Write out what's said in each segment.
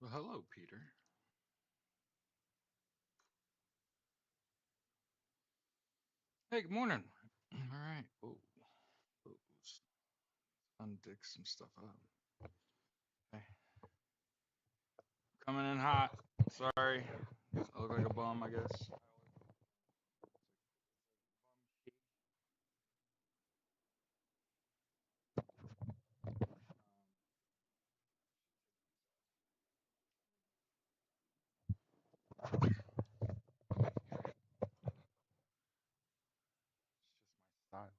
Well, hello, Peter. Hey, good morning. All right. Oh, let's undick some stuff up. Okay. Coming in hot. Sorry. I look like a bum, I guess. It's just my style.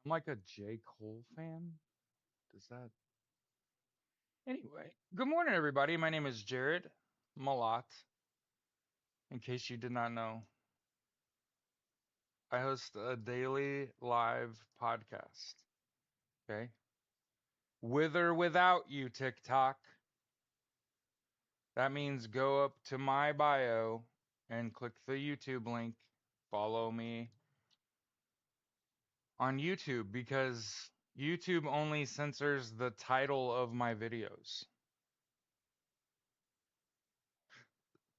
I'm like a J. Cole fan. Does that? Anyway, good morning, everybody. My name is Jared Malott. In case you did not know, I host a daily live podcast. Okay. With or without you, TikTok. That means go up to my bio and click the YouTube link. Follow me on YouTube because YouTube only censors the title of my videos.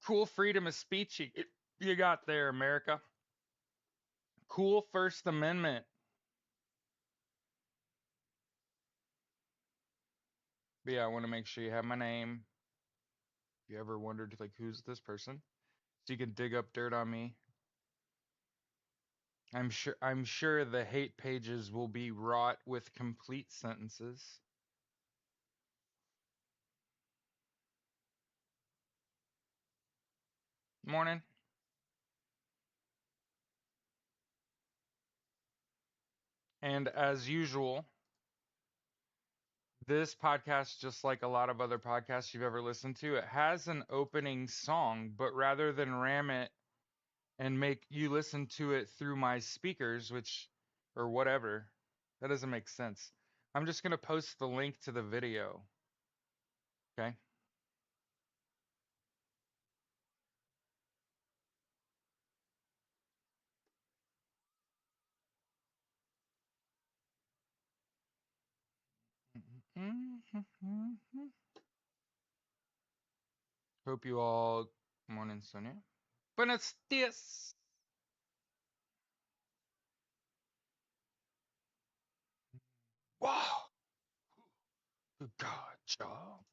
Cool freedom of speech you got there, America. Cool First Amendment. But yeah, I want to make sure you have my name. If you ever wondered, like, who's this person? So you can dig up dirt on me. I'm sure the hate pages will be wrought with complete sentences. Morning. And as usual, this podcast, just like a lot of other podcasts you've ever listened to, it has an opening song, but rather than ram it and make you listen to it through my speakers, which, or whatever, that doesn't make sense. I'm just going to post the link to the video. Okay. Hope you all, morning, Sonia. Buenos dias. Wow. Good God, y'all.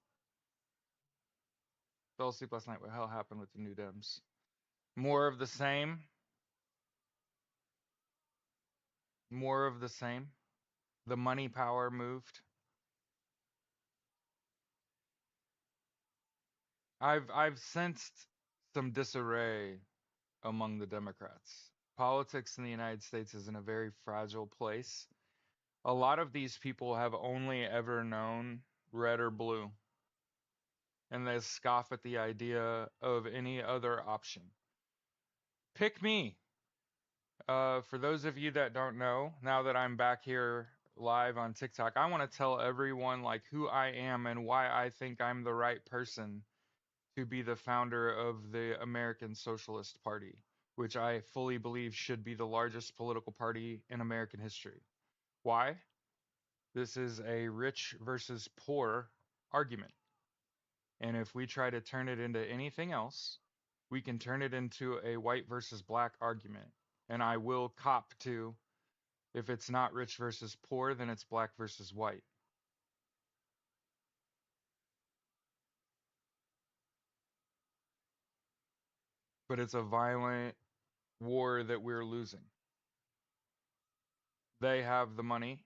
Fell asleep last night. What the hell happened with the New Dems? More of the same. More of the same. The money power moved. I've sensed some disarray among the Democrats. Politics in the United States is in a very fragile place. A lot of these people have only ever known red or blue, and they scoff at the idea of any other option. Pick me. For those of you that don't know, now that I'm back here live on TikTok, I want to tell everyone like who I am and why I think I'm the right person to be the founder of the American Socialist Party, which I fully believe should be the largest political party in American history. Why? This is a rich versus poor argument. And if we try to turn it into anything else, we can turn it into a white versus black argument. And I will cop to, if it's not rich versus poor, then it's black versus white. But it's a violent war that we're losing. They have the money,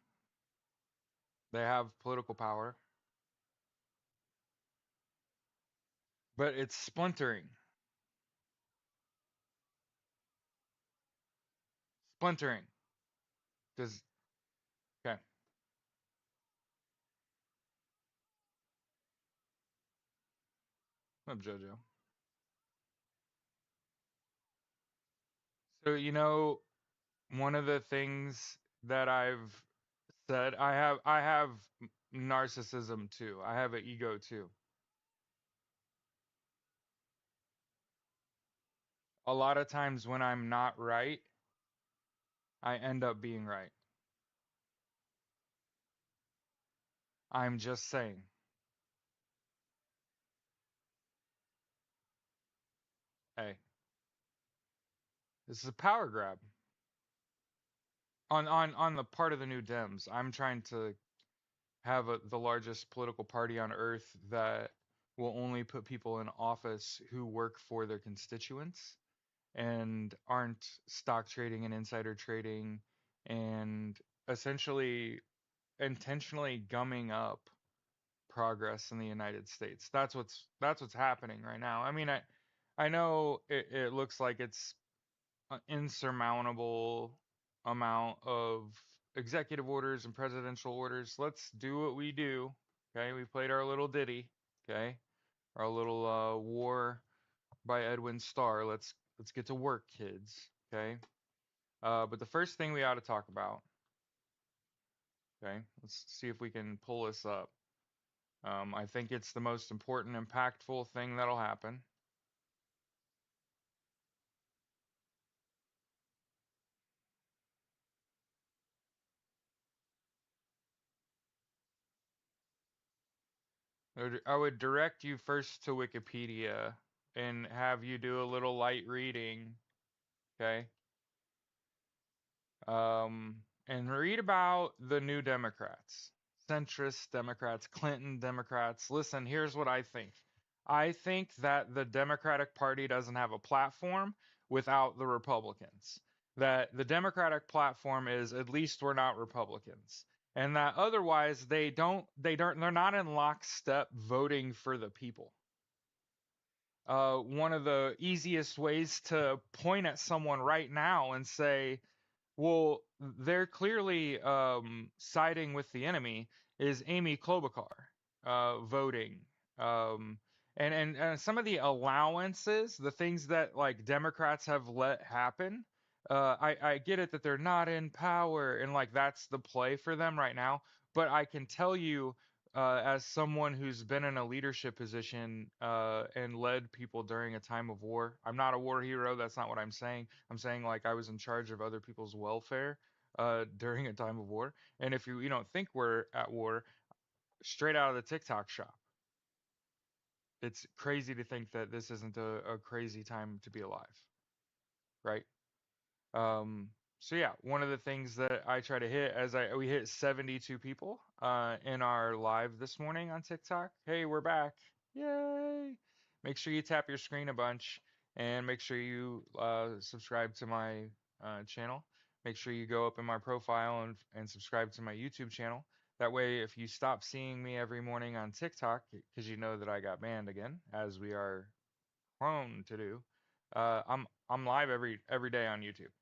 they have political power, but it's splintering. Splintering. Does okay. What's up, JoJo? So one of the things that I've said, I have narcissism too. I have an ego too. A lot of times when I'm not right, I end up being right. I'm just saying. This is a power grab on the part of the New Dems. I'm trying to have the largest political party on earth that will only put people in office who work for their constituents and aren't stock trading and insider trading and essentially intentionally gumming up progress in the United States. That's what's happening right now. I mean, I know it looks like it's an insurmountable amount of executive orders and presidential orders. Let's do what we do. Okay, we played our little ditty. Okay, our little war by Edwin Starr. Let's get to work, kids. Okay. But the first thing we ought to talk about. Okay, let's see if we can pull this up. I think it's the most important, impactful thing that'll happen. I would direct you first to Wikipedia and have you do a little light reading, okay? And read about the New Democrats, centrist Democrats, Clinton Democrats. Listen, here's what I think. I think that the Democratic Party doesn't have a platform without the Republicans. That the Democratic platform is at least we're not Republicans. And that otherwise they're not in lockstep voting for the people. One of the easiest ways to point at someone right now and say, well, they're clearly siding with the enemy is Amy Klobuchar voting. Um, and some of the allowances, the things that like Democrats have let happen, I get it that they're not in power and like that's the play for them right now. But I can tell you, as someone who's been in a leadership position and led people during a time of war, I'm not a war hero. That's not what I'm saying. I'm saying like I was in charge of other people's welfare during a time of war. And if you don't think we're at war, straight out of the TikTok shop. It's crazy to think that this isn't a crazy time to be alive, right? Um, so yeah, one of the things that I try to hit as we hit 72 people in our live this morning on TikTok. Hey, we're back. Yay. Make sure you tap your screen a bunch and make sure you subscribe to my channel. Make sure you go up in my profile and subscribe to my YouTube channel. That way, if you stop seeing me every morning on TikTok, because you know that I got banned again, as we are prone to do, I'm live every day on YouTube.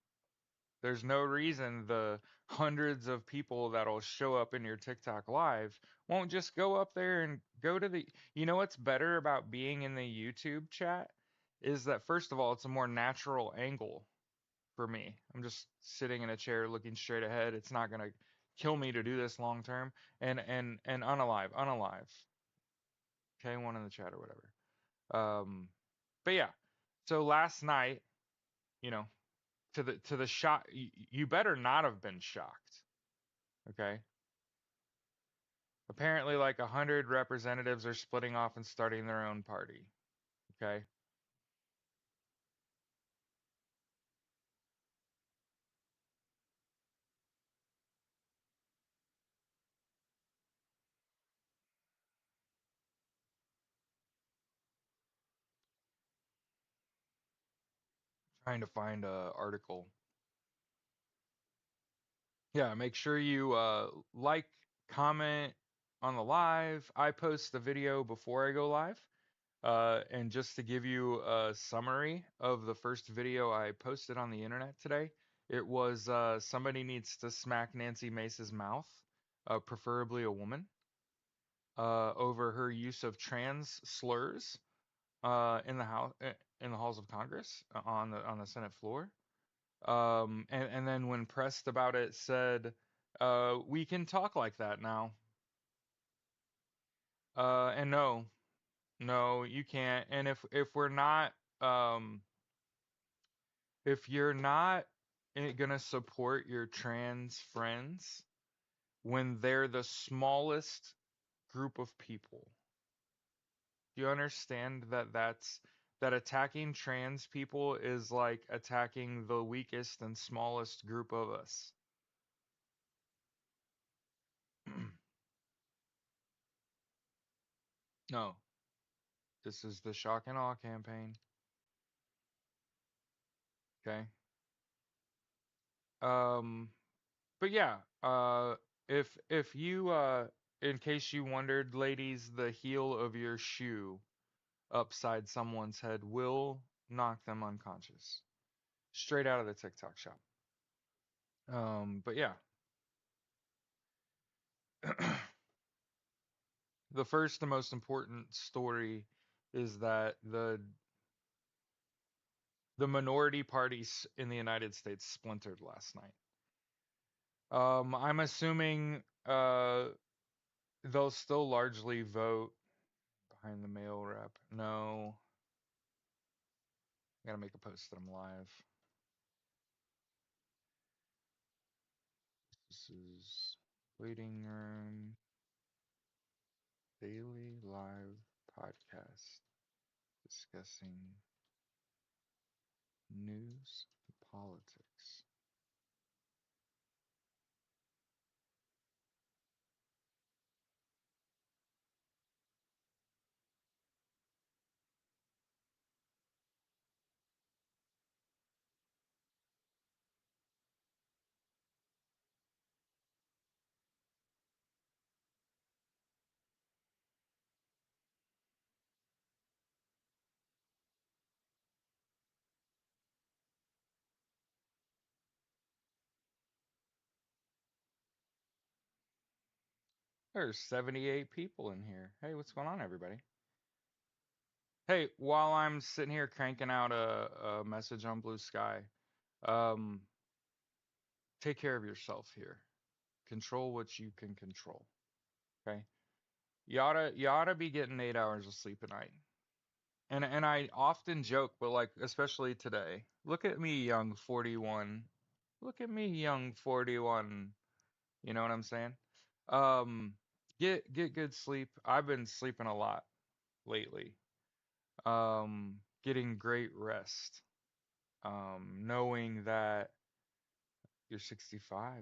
There's no reason the hundreds of people that'll show up in your TikTok live won't just go up there and go to the. You know what's better about being in the YouTube chat is that first of all, it's a more natural angle for me. I'm just sitting in a chair looking straight ahead. It's not gonna kill me to do this long term. And unalive. Okay, one in the chat or whatever. But yeah. So last night, you know, to the shock, you better not have been shocked. Okay. Apparently, like 100 representatives are splitting off and starting their own party. Okay. Trying to find a article. Yeah, make sure you like, comment on the live. I post the video before I go live. And just to give you a summary of the first video I posted on the internet today, it was somebody needs to smack Nancy Mace's mouth, preferably a woman, over her use of trans slurs in the house in the halls of Congress on the Senate floor. And then when pressed about it, said, "We can talk like that now." And no, no, you can't. And um, if you're not gonna support your trans friends when they're the smallest group of people, do you understand that that attacking trans people is like attacking the weakest and smallest group of us. No, this is the shock and awe campaign. Okay. Um, but yeah, if you in case you wondered, ladies, the heel of your shoe upside someone's head will knock them unconscious. Straight out of the TikTok shop. But yeah. The first and most important story is that the minority parties in the United States splintered last night. I'm assuming they'll still largely vote behind the mail rep. No, I gotta make a post that I'm live. This is waiting room daily live podcast discussing news and politics. There's 78 people in here. Hey, what's going on, everybody? Hey, while I'm sitting here cranking out a message on Blue Sky, um, take care of yourself here. Control what you can control. Okay? You oughta be getting 8 hours of sleep a night. And I often joke, but like especially today. Look at me, young 41. Look at me, young 41. You know what I'm saying? Um, get good sleep. I've been sleeping a lot lately. Getting great rest. Knowing that you're 65.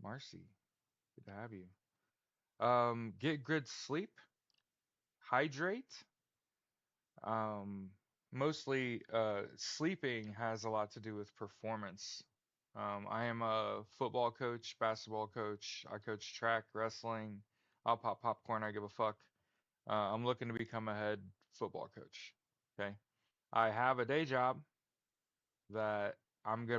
Marcy, good to have you. Get good sleep, hydrate. Um, Mostly, sleeping has a lot to do with performance. I am a football coach, basketball coach. I coach track, wrestling. I'll pop popcorn. I give a fuck. I'm looking to become a head football coach. Okay. I have a day job that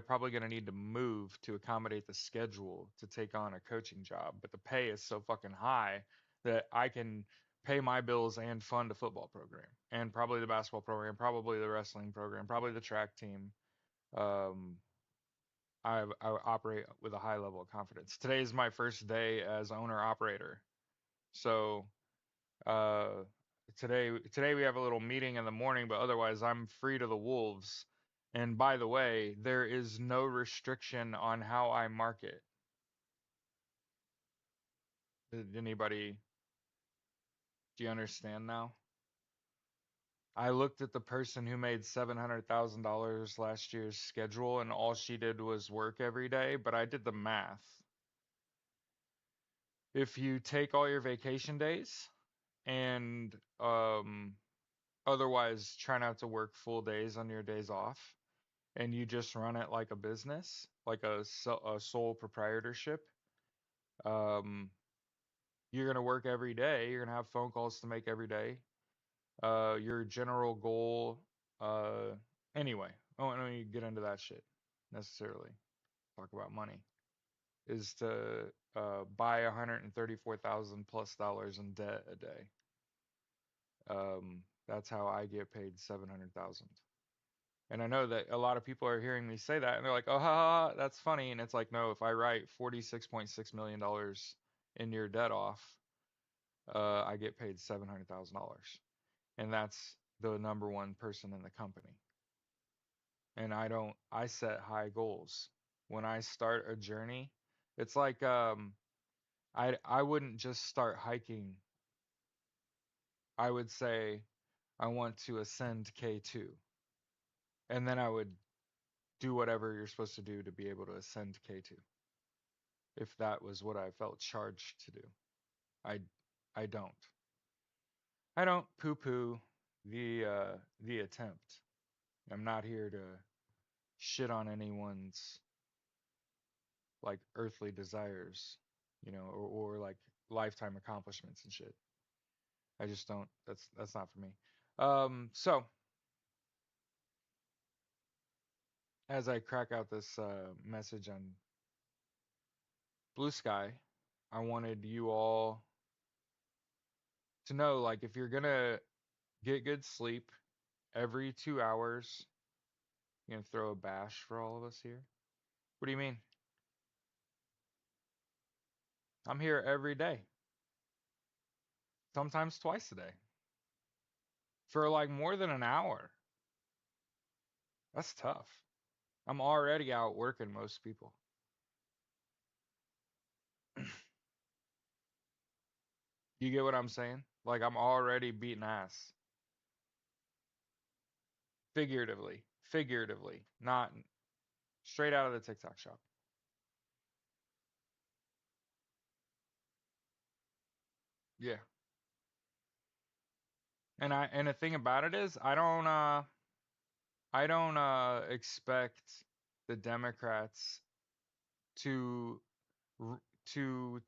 probably gonna need to move to accommodate the schedule to take on a coaching job, but the pay is so fucking high that I can pay my bills and fund a football program and probably the basketball program, probably the wrestling program, probably the track team. Um, I operate with a high level of confidence. Today is my first day as owner operator, so uh, today we have a little meeting in the morning, but otherwise I'm free to the wolves. And by the way, there is no restriction on how I market. Did anybody, do you understand now? I looked at the person who made $700,000 last year's schedule, and all she did was work every day, but I did the math. If you take all your vacation days and otherwise try not to work full days on your days off, and you just run it like a business, like a sole proprietorship, um, you're going to work every day. You're going to have phone calls to make every day. Your general goal, uh, anyway, I don't want to get into that shit necessarily. Talk about money is to buy 134,000 plus dollars in debt a day. That's how I get paid 700,000. And I know that a lot of people are hearing me say that and they're like, oh, ha, ha, that's funny. And it's like, no, if I write $46.6 million dollars in your debt off, I get paid $700,000. And that's the number one person in the company. And I set high goals. When I start a journey, it's like, I wouldn't just start hiking. I would say, I want to ascend K2. And then I would do whatever you're supposed to do to be able to ascend K2 if that was what I felt charged to do. I I don't. I don't poo-poo the attempt. I'm not here to shit on anyone's like earthly desires, or like lifetime accomplishments and shit. I just don't. That's not for me. So as I crack out this message on Blue Sky, I wanted you all to know, like, if you're gonna get good sleep every 2 hours, you gonna throw a bash for all of us here. What do you mean? I'm here every day, sometimes twice a day, for like more than an hour. That's tough. I'm already out working most people. You get what I'm saying? Like I'm already beating ass. Figuratively, not straight out of the TikTok shop. Yeah. And the thing about it is I don't expect the Democrats to to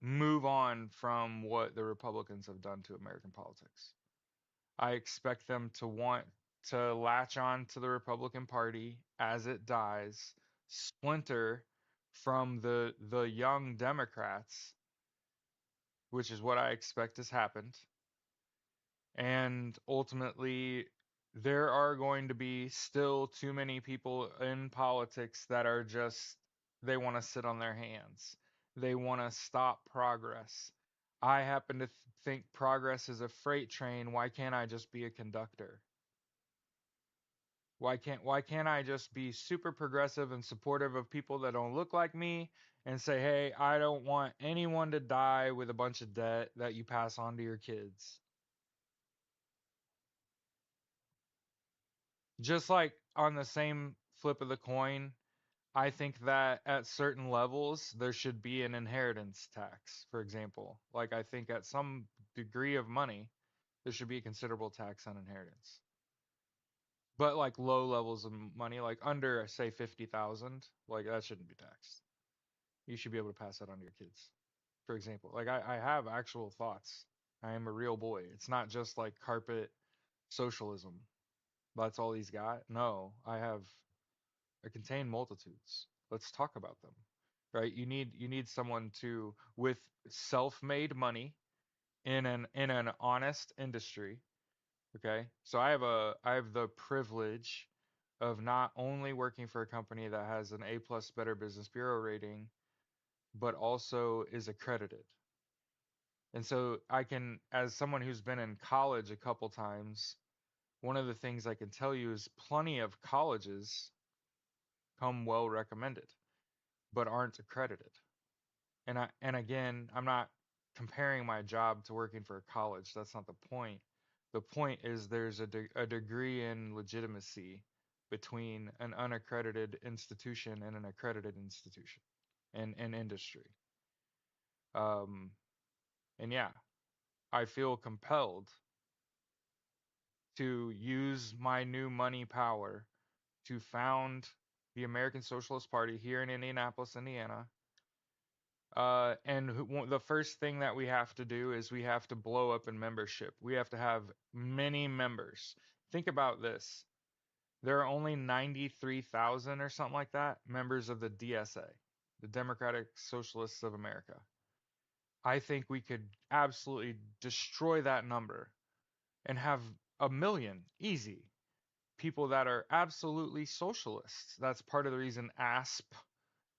move on from what the Republicans have done to American politics. I expect them to want to latch on to the Republican Party as it dies, splinter from the young Democrats, which is what I expect has happened. And ultimately, there are going to be still too many people in politics that are just, they want to sit on their hands. They want to stop progress. I happen to think progress is a freight train. Why can't I just be a conductor? Why can't I just be super progressive and supportive of people that don't look like me and say, "Hey, I don't want anyone to die with a bunch of debt that you pass on to your kids." Just like on the same flip of the coin, I think that at certain levels there should be an inheritance tax, for example. Like I think at some degree of money, there should be a considerable tax on inheritance. But like low levels of money, like under say 50,000, like that shouldn't be taxed. You should be able to pass that on to your kids. For example, like I have actual thoughts. I am a real boy. It's not just like carpet socialism. That's all he's got. No, I contain multitudes. Let's talk about them. Right? You need someone to with self-made money in an honest industry. Okay? So I have the privilege of not only working for a company that has an A plus Better Business Bureau rating, but also is accredited. And so I can, as someone who's been in college a couple times, one of the things I can tell you is plenty of colleges come well recommended, but aren't accredited. And again, I'm not comparing my job to working for a college. That's not the point. The point is there's a degree in legitimacy between an unaccredited institution and an accredited institution and industry. Um, and yeah, I feel compelled to use my new money power to found the American Socialist Party here in Indianapolis, Indiana. And the first thing that we have to do is we have to blow up in membership. We have to have many members. Think about this. There are only 93,000 or something like that members of the DSA, the Democratic Socialists of America. I think we could absolutely destroy that number and have a million, easy, people that are absolutely socialists. That's part of the reason ASP,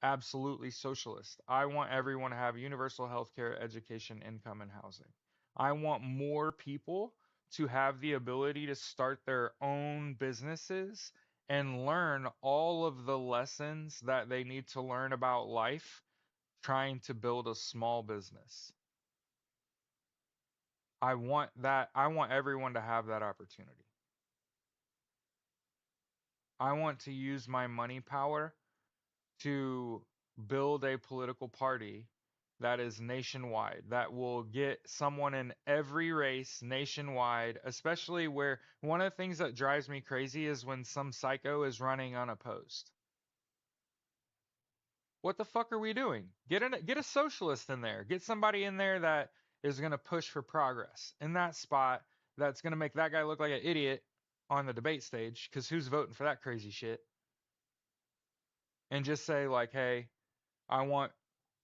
absolutely socialist. I want everyone to have universal health care, education, income, and housing. I want more people to have the ability to start their own businesses and learn all of the lessons that they need to learn about life trying to build a small business. I want that. I want everyone to have that opportunity. I want to use my money power to build a political party that is nationwide, that will get someone in every race nationwide, especially where one of the things that drives me crazy is when some psycho is running unopposed. What the fuck are we doing? Get a socialist in there. Get somebody in there that is going to push for progress in that spot, that's going to make that guy look like an idiot on the debate stage, cuz who's voting for that crazy shit? And just say like, "Hey, I want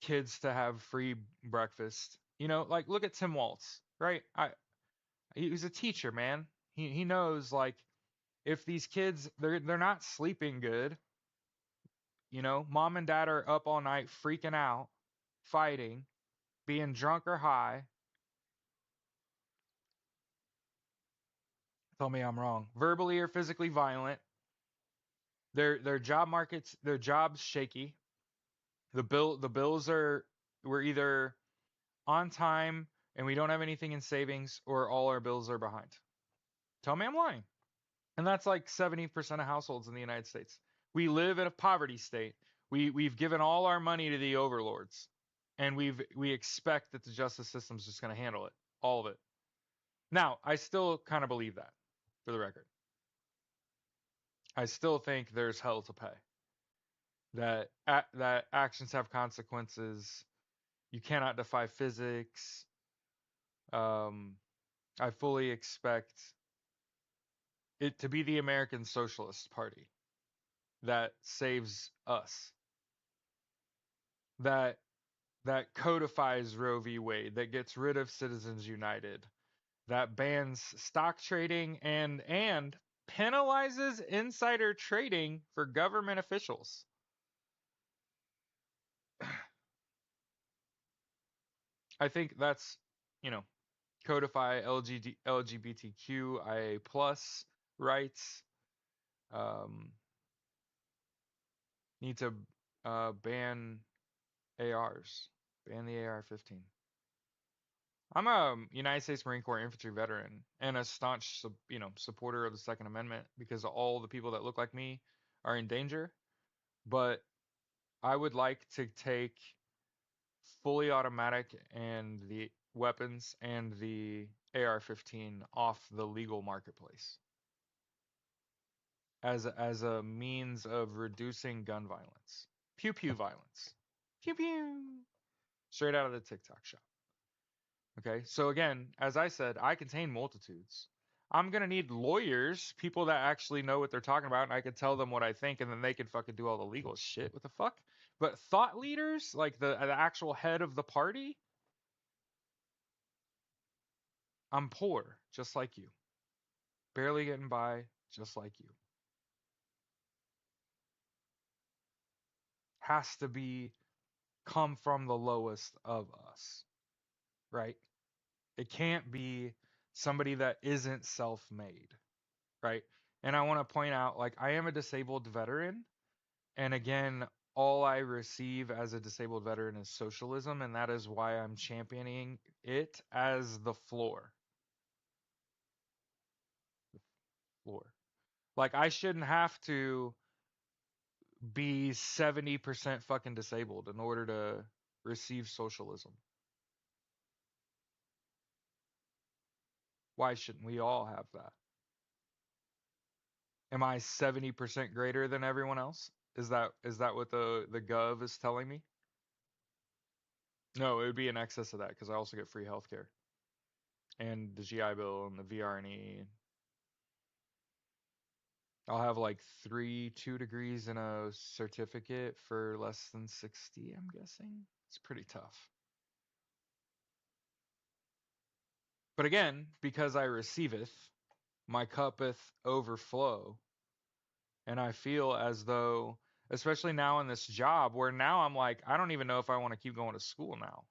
kids to have free breakfast." You know, like look at Tim Waltz, right? He was a teacher, man. He knows like if these kids they're not sleeping good, you know, mom and dad are up all night freaking out, fighting, being drunk or high. Tell me I'm wrong. Verbally or physically violent. Their job markets, their jobs shaky. The bills are we're either on time and we don't have anything in savings or all our bills are behind. Tell me I'm lying. And that's like 70% of households in the United States. We live in a poverty state. We've given all our money to the overlords, and we expect that the justice system's just going to handle it, all of it. Now, I still kind of believe that, for the record. I still think there's hell to pay. That actions have consequences. You cannot defy physics. Um, I fully expect it to be the American Socialist Party that saves us, that that codifies Roe v. Wade, that gets rid of Citizens United, that bans stock trading and penalizes insider trading for government officials. I think that's, you know, codify LGBTQIA plus rights. Um, Need to ban ARs, ban the AR-15. I'm a United States Marine Corps infantry veteran and a staunch, supporter of the Second Amendment because all the people that look like me are in danger. But I would like to take fully automatic and the weapons and the AR-15 off the legal marketplace as a means of reducing gun violence. Pew pew violence. Pew pew. Straight out of the TikTok shop. Okay, so again, as I said, I contain multitudes. I'm gonna need lawyers, people that actually know what they're talking about, and I can tell them what I think, and then they can fucking do all the legal shit. What the fuck? But thought leaders, like the actual head of the party, I'm poor, just like you. Barely getting by, just like you. Has to be come from the lowest of us, right? It can't be somebody that isn't self-made, right? And I want to point out, like, I am a disabled veteran. And again, all I receive as a disabled veteran is socialism, and that is why I'm championing it as the floor. Floor. Like, I shouldn't have to be 70% fucking disabled in order to receive socialism. Why shouldn't we all have that? Am I 70% greater than everyone else? Is that what the gov is telling me? No, it would be in excess of that because I also get free healthcare and the GI Bill and the VRNE. I'll have like 2 degrees and a certificate for less than 60, I'm guessing. It's pretty tough. But again, because I receiveth, my cuppeth overflow. And I feel as though, especially now in this job, where now I'm like, I don't even know if I want to keep going to school now.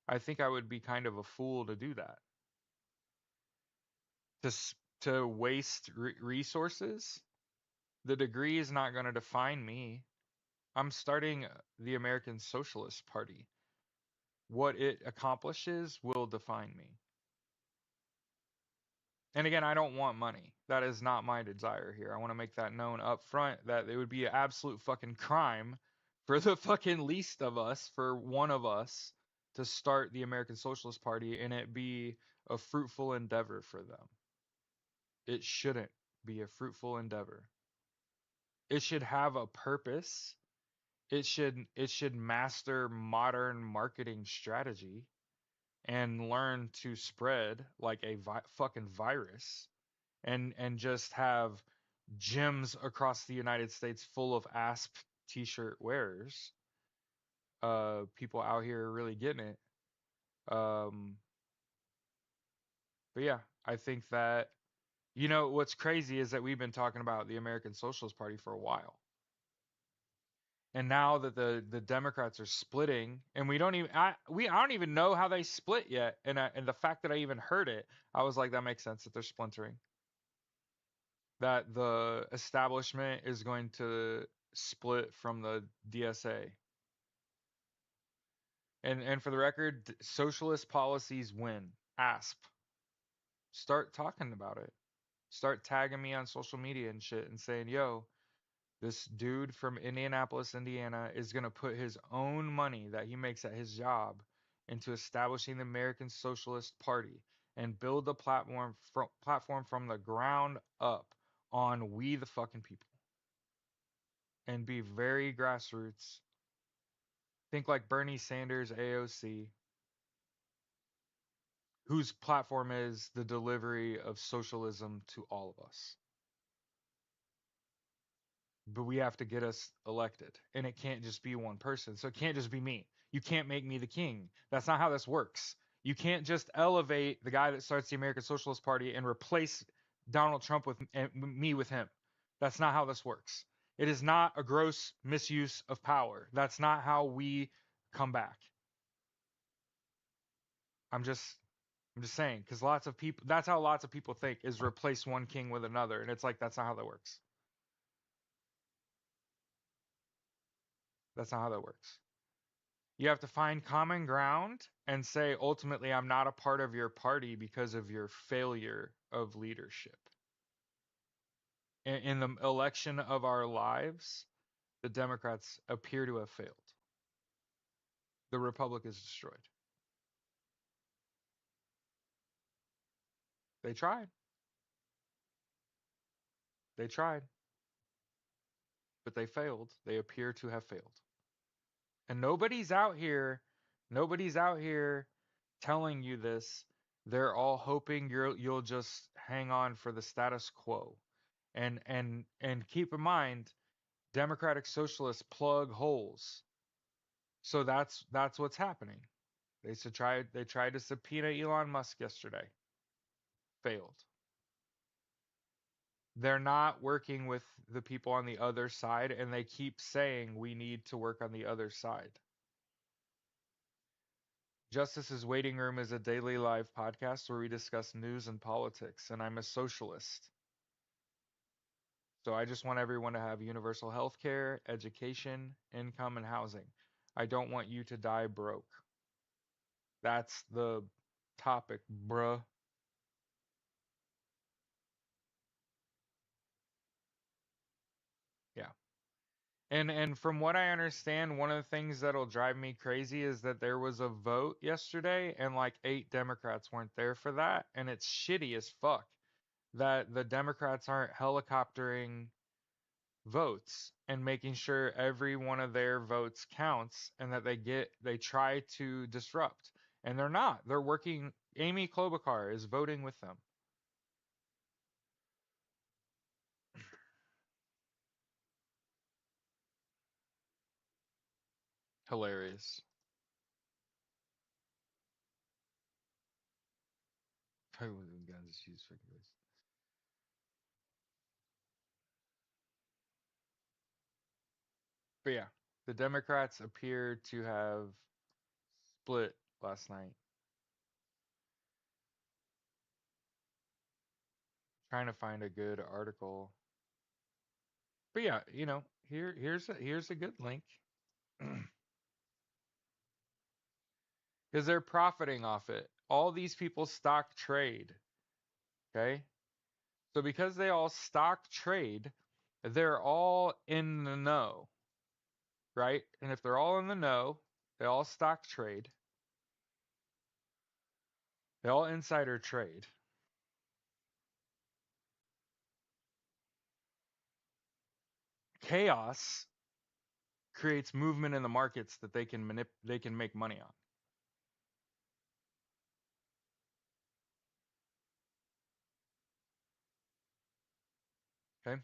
I think I would be kind of a fool to do that. To waste resources. The degree is not going to define me. I'm starting the American Socialist Party. What it accomplishes will define me. And again, I don't want money. That is not my desire here. I want to make that known up front that it would be an absolute fucking crime for the fucking least of us, for one of us, to start the American Socialist Party and it be a fruitful endeavor for them. It shouldn't be a fruitful endeavor. It should have a purpose. It should master modern marketing strategy and learn to spread like a fucking virus and just have gyms across the United States full of ASP t-shirt wearers. People out here really getting it. Um, but yeah, I think that what's crazy is that we've been talking about the American Socialist Party for a while. And now that the Democrats are splitting, and I don't even know how they split yet. And the fact that I even heard it, I was like, that makes sense that they're splintering. That the establishment is going to split from the DSA. And for the record, socialist policies win. ASP. Start talking about it. Start tagging me on social media and shit and saying, yo, this dude from Indianapolis, Indiana is going to put his own money that he makes at his job into establishing the American Socialist Party and build the platform from the ground up on we the fucking people and be very grassroots. Think like Bernie Sanders, AOC, whose platform is the delivery of socialism to all of us. But we have to get us elected. And it can't just be one person. So it can't just be me. You can't make me the king. That's not how this works. You can't just elevate the guy that starts the American Socialist Party and replace Donald Trump with me with him. That's not how this works. It is not a gross misuse of power. That's not how we come back. I'm just I'm just saying, because lots of people, that's how lots of people think, is replace one king with another. And it's like, that's not how that works. That's not how that works. You have to find common ground and say, ultimately, I'm not a part of your party because of your failure of leadership. In the election of our lives, the Democrats appear to have failed. The Republic is destroyed. They tried. They tried. But they failed. They appear to have failed. And nobody's out here telling you this. They're all hoping you'll just hang on for the status quo. And keep in mind, Democratic Socialists plug holes. So that's what's happening. They tried to subpoena Elon Musk yesterday. Failed. They're not working with the people on the other side, and they keep saying we need to work on the other side. Justice's Waiting Room is a daily live podcast where we discuss news and politics, and I'm a socialist. So I just want everyone to have universal health care, education, income, and housing. I don't want you to die broke. That's the topic, bruh. Yeah. And from what I understand, one of the things that'll drive me crazy is that there was a vote yesterday and like 8 Democrats weren't there for that, and it's shitty as fuck that the Democrats aren't helicoptering votes and making sure every one of their votes counts and that they try to disrupt. And they're not. They're working. Amy Klobuchar is voting with them. Hilarious. Probably one of them guns is used for this. But yeah, the Democrats appear to have split last night. Trying to find a good article. But yeah, here's a good link. Because they're profiting off it. All these people stock trade. Okay? So because they all stock trade, they're all in the know, right? And if they're all in the know, they all stock trade, they all insider trade. Chaos creates movement in the markets that they can make money on. Okay?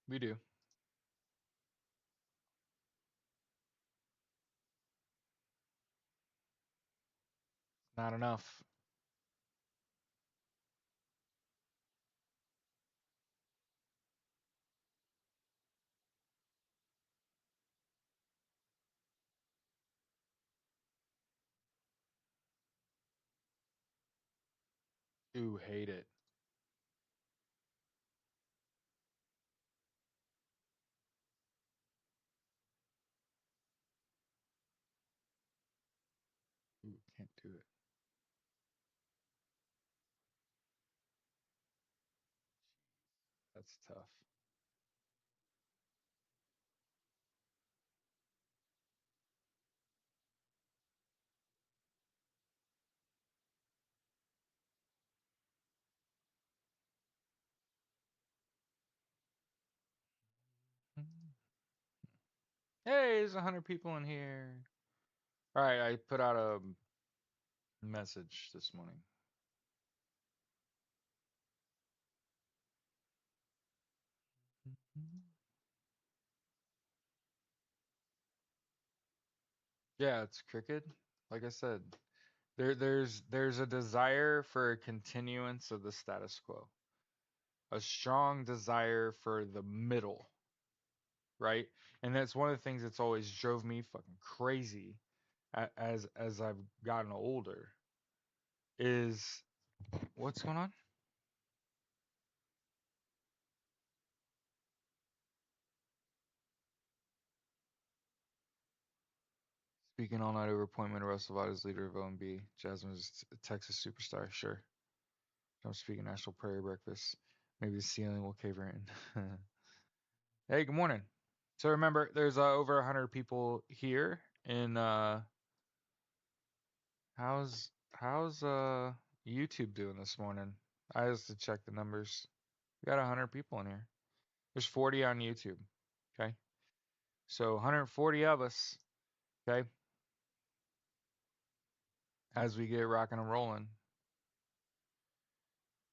We do. Not enough. Ooh, hate it. Ooh, can't do it. That's tough. Hey, there's 100 people in here. All right, I put out a message this morning. Yeah, it's cricket. Like I said, there's a desire for a continuance of the status quo, a strong desire for the middle, right? And that's one of the things that's always drove me fucking crazy as I've gotten older is what's going on? Speaking all night over appointment of Russell Vada's leader of OMB. Jasmine's a Texas superstar, sure. Don't speak at National Prayer Breakfast. Maybe the ceiling will cave her in. Hey, good morning. So remember, there's over 100 people here in how's YouTube doing this morning? I just to check the numbers. We got 100 people in here. There's 40 on YouTube. Okay, so 140 of us. Okay, as we get rocking and rolling.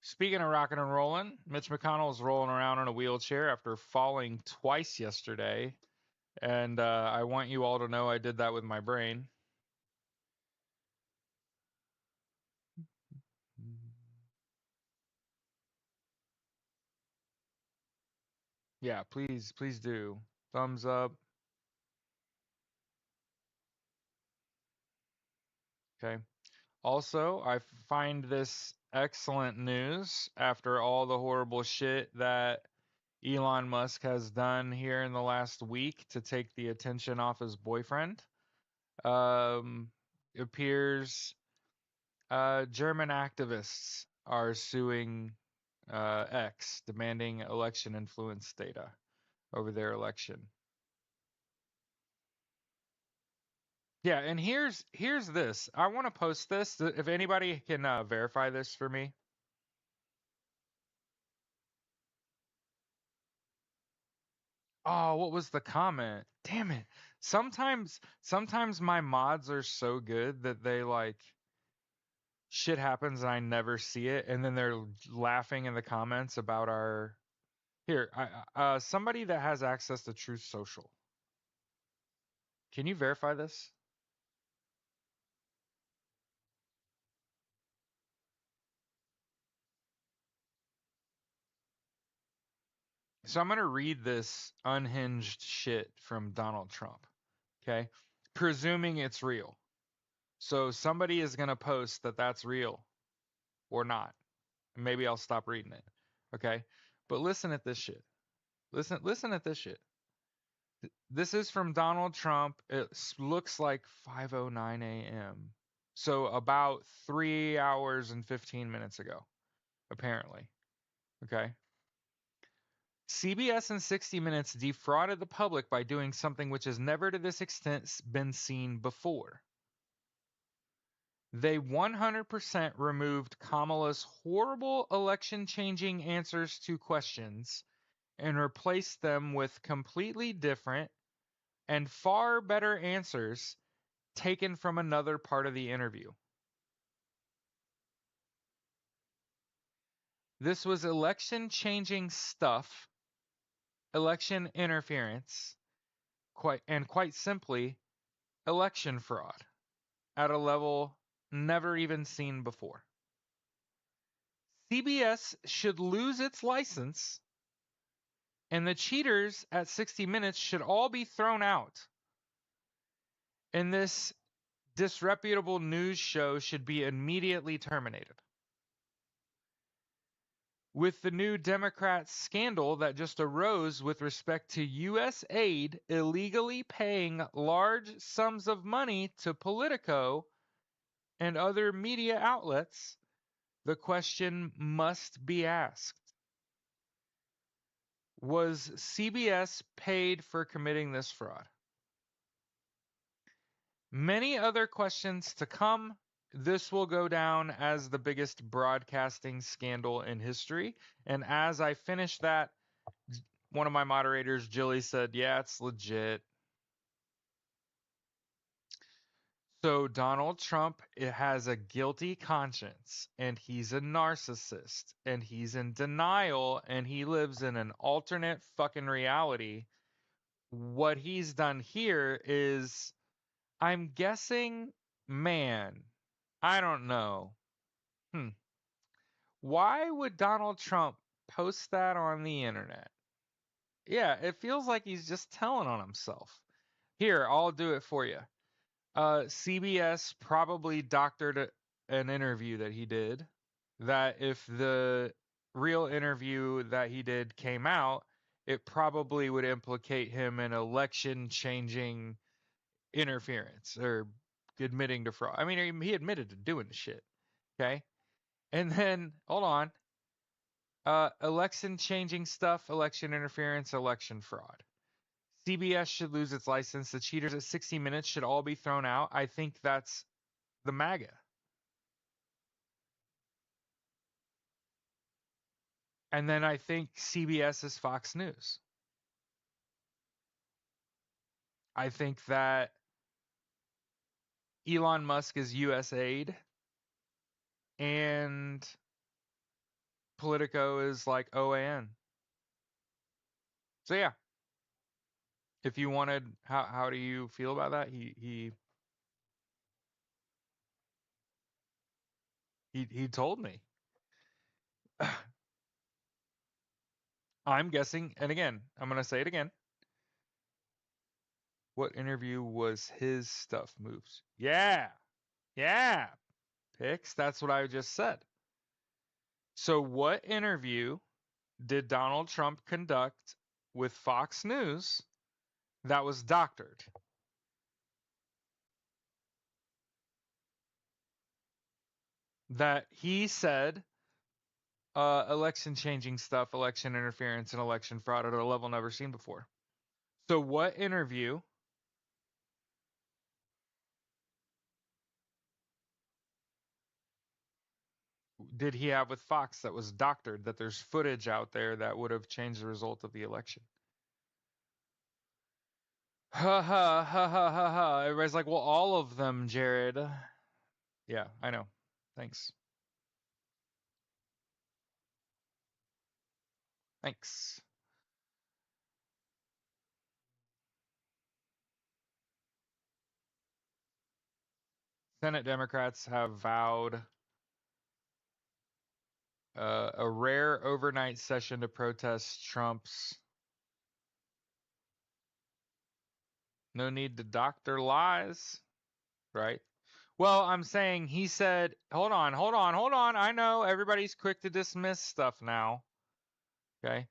Speaking of rocking and rolling, Mitch McConnell's rolling around in a wheelchair after falling twice yesterday, and I want you all to know I did that with my brain. Yeah, please, please do. Thumbs up. Okay. Also, I find this excellent news after all the horrible shit that Elon Musk has done here in the last week to take the attention off his boyfriend. It appears German activists are suing X, demanding election influence data over their election. Yeah, and here's this. I want to post this. If anybody can verify this for me. Oh, what was the comment? Damn it. Sometimes my mods are so good that they like shit happens and I never see it, and then they're laughing in the comments about our here. Somebody that has access to Truth Social. Can you verify this? So I'm gonna read this unhinged shit from Donald Trump. Okay. Presuming it's real. So somebody is going to post that that's real or not. Maybe I'll stop reading it. Okay. But listen at this shit. Listen at this shit. This is from Donald Trump. It looks like 5:09 a.m. So about 3 hours and 15 minutes ago, apparently. Okay. CBS and 60 Minutes defrauded the public by doing something which has never to this extent been seen before. They 100% removed Kamala's horrible election changing answers to questions and replaced them with completely different and far better answers taken from another part of the interview. This was election changing stuff, election interference, quite simply, election fraud at a level never even seen before. CBS should lose its license, and the cheaters at 60 Minutes should all be thrown out. And this disreputable news show should be immediately terminated. With the new Democrat scandal that just arose with respect to U.S. aid illegally paying large sums of money to Politico and other media outlets, the question must be asked. Was CBS paid for committing this fraud? Many other questions to come. This will go down as the biggest broadcasting scandal in history. And as I finish that, one of my moderators, Jilly, said, yeah, it's legit. So Donald Trump has a guilty conscience, and he's a narcissist, and he's in denial, and he lives in an alternate fucking reality. What he's done here is, I'm guessing, man, I don't know. Why would Donald Trump post that on the internet? Yeah, it feels like he's just telling on himself. Here, I'll do it for you. CBS probably doctored an interview that he did. That if the real interview that he did came out, it probably would implicate him in election changing interference or admitting to fraud. I mean, he admitted to doing the shit. Okay. And then, hold on. Election changing stuff, election interference, election fraud. CBS should lose its license. The cheaters at 60 Minutes should all be thrown out. I think that's the MAGA. And then I think CBS is Fox News. I think that Elon Musk is USAID and Politico is like OAN. So yeah, if you wanted, how do you feel about that? He told me. I'm guessing, and again, I'm gonna say it again. What interview was his stuff moved? Yeah, yeah, Pix. That's what I just said. So what interview did Donald Trump conduct with Fox News that was doctored? That he said election changing stuff, election interference, and election fraud at a level never seen before. So, what interview did he have with Fox that was doctored, that there's footage out there that would have changed the result of the election? Ha ha ha ha ha ha. Everybody's like, well, all of them, Jared. Yeah, I know. Thanks. Thanks. Senate Democrats have vowed a rare overnight session to protest Trump's No need to doctor lies, right? Well, I'm saying he said, hold on, hold on, hold on. I know everybody's quick to dismiss stuff now. Okay.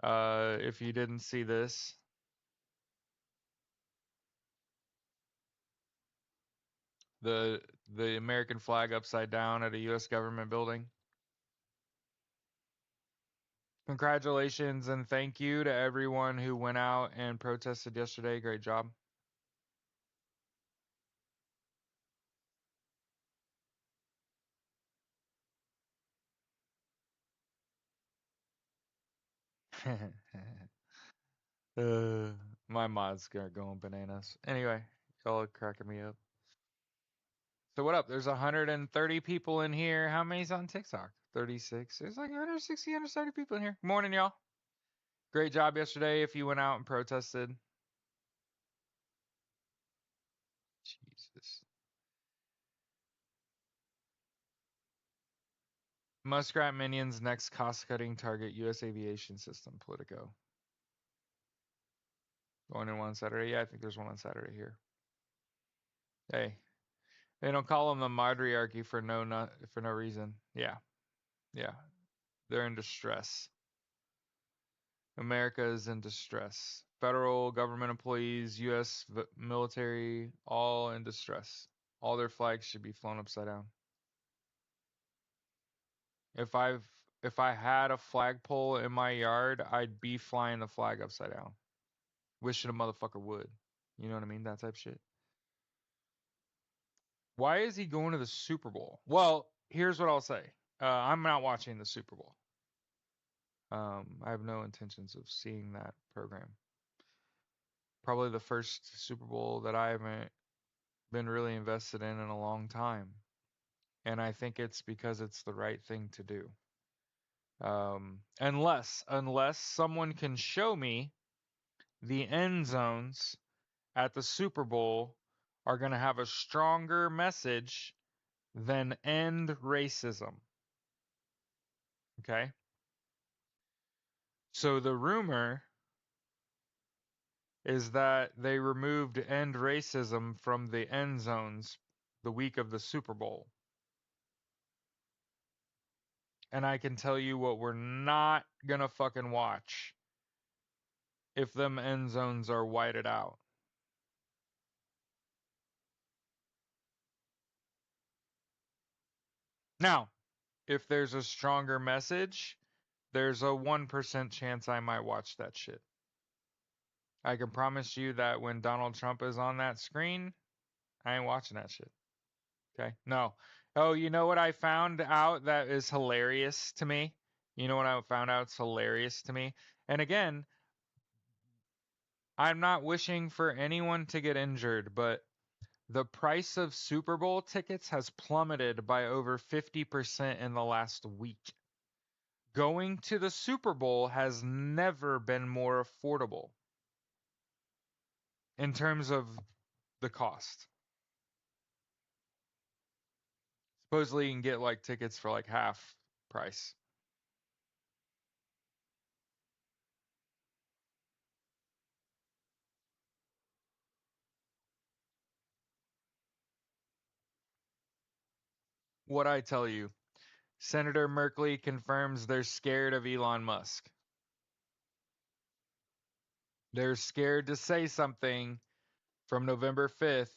If you didn't see this, the the American flag upside down at a US government building. Congratulations and thank you to everyone who went out and protested yesterday. Great job. uh, my mods are going bananas. Anyway, y'all are cracking me up. So what up? There's 130 people in here. How many's on TikTok? 36. There's like 160, 170 people in here. Morning, y'all. Great job yesterday if you went out and protested. Jesus. Muskrat Minions next cost-cutting target U.S. aviation system. Politico. Going in one Saturday. Yeah, I think there's one on Saturday here. Hey, they don't call them the matriarchy for no reason. Yeah, yeah. They're in distress. America is in distress. Federal government employees, U.S. military, all in distress. All their flags should be flown upside down. If I've if I had a flagpole in my yard, I'd be flying the flag upside down. Wishing a motherfucker would. You know what I mean? That type of shit. Why is he going to the Super Bowl? Well, here's what I'll say. I'm not watching the Super Bowl. I have no intentions of seeing that program. Probably the first Super Bowl that I haven't been really invested in a long time. And I think it's because it's the right thing to do. Unless someone can show me the end zones at the Super Bowl are going to have a stronger message than end racism. Okay? So the rumor is that they removed end racism from the end zones the week of the Super Bowl. And I can tell you what we're not going to fucking watch if them end zones are whited out. Now, if there's a stronger message, there's a 1% chance I might watch that shit. I can promise you that when Donald Trump is on that screen, I ain't watching that shit. Okay? No. Oh, you know what I found out that is hilarious to me? You know what I found out's hilarious to me? And again, I'm not wishing for anyone to get injured, but the price of Super Bowl tickets has plummeted by over 50% in the last week. Going to the Super Bowl has never been more affordable in terms of the cost. Supposedly you can get like tickets for like half price. What I tell you, Senator Merkley confirms they're scared of Elon Musk. They're scared to say something from November 5th,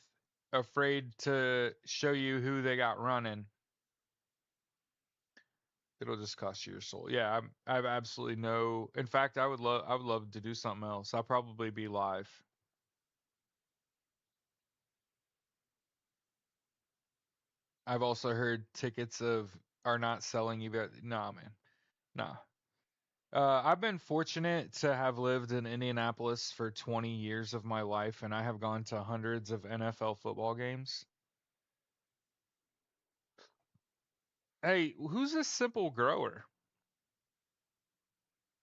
afraid to show you who they got running. It'll just cost you your soul. Yeah, I have absolutely no. In fact, I would love to do something else. I'll probably be live. I've also heard tickets of are not selling even. Nah, man. Nah. I've been fortunate to have lived in Indianapolis for 20 years of my life, and I have gone to hundreds of NFL football games. Hey, who's this simple grower?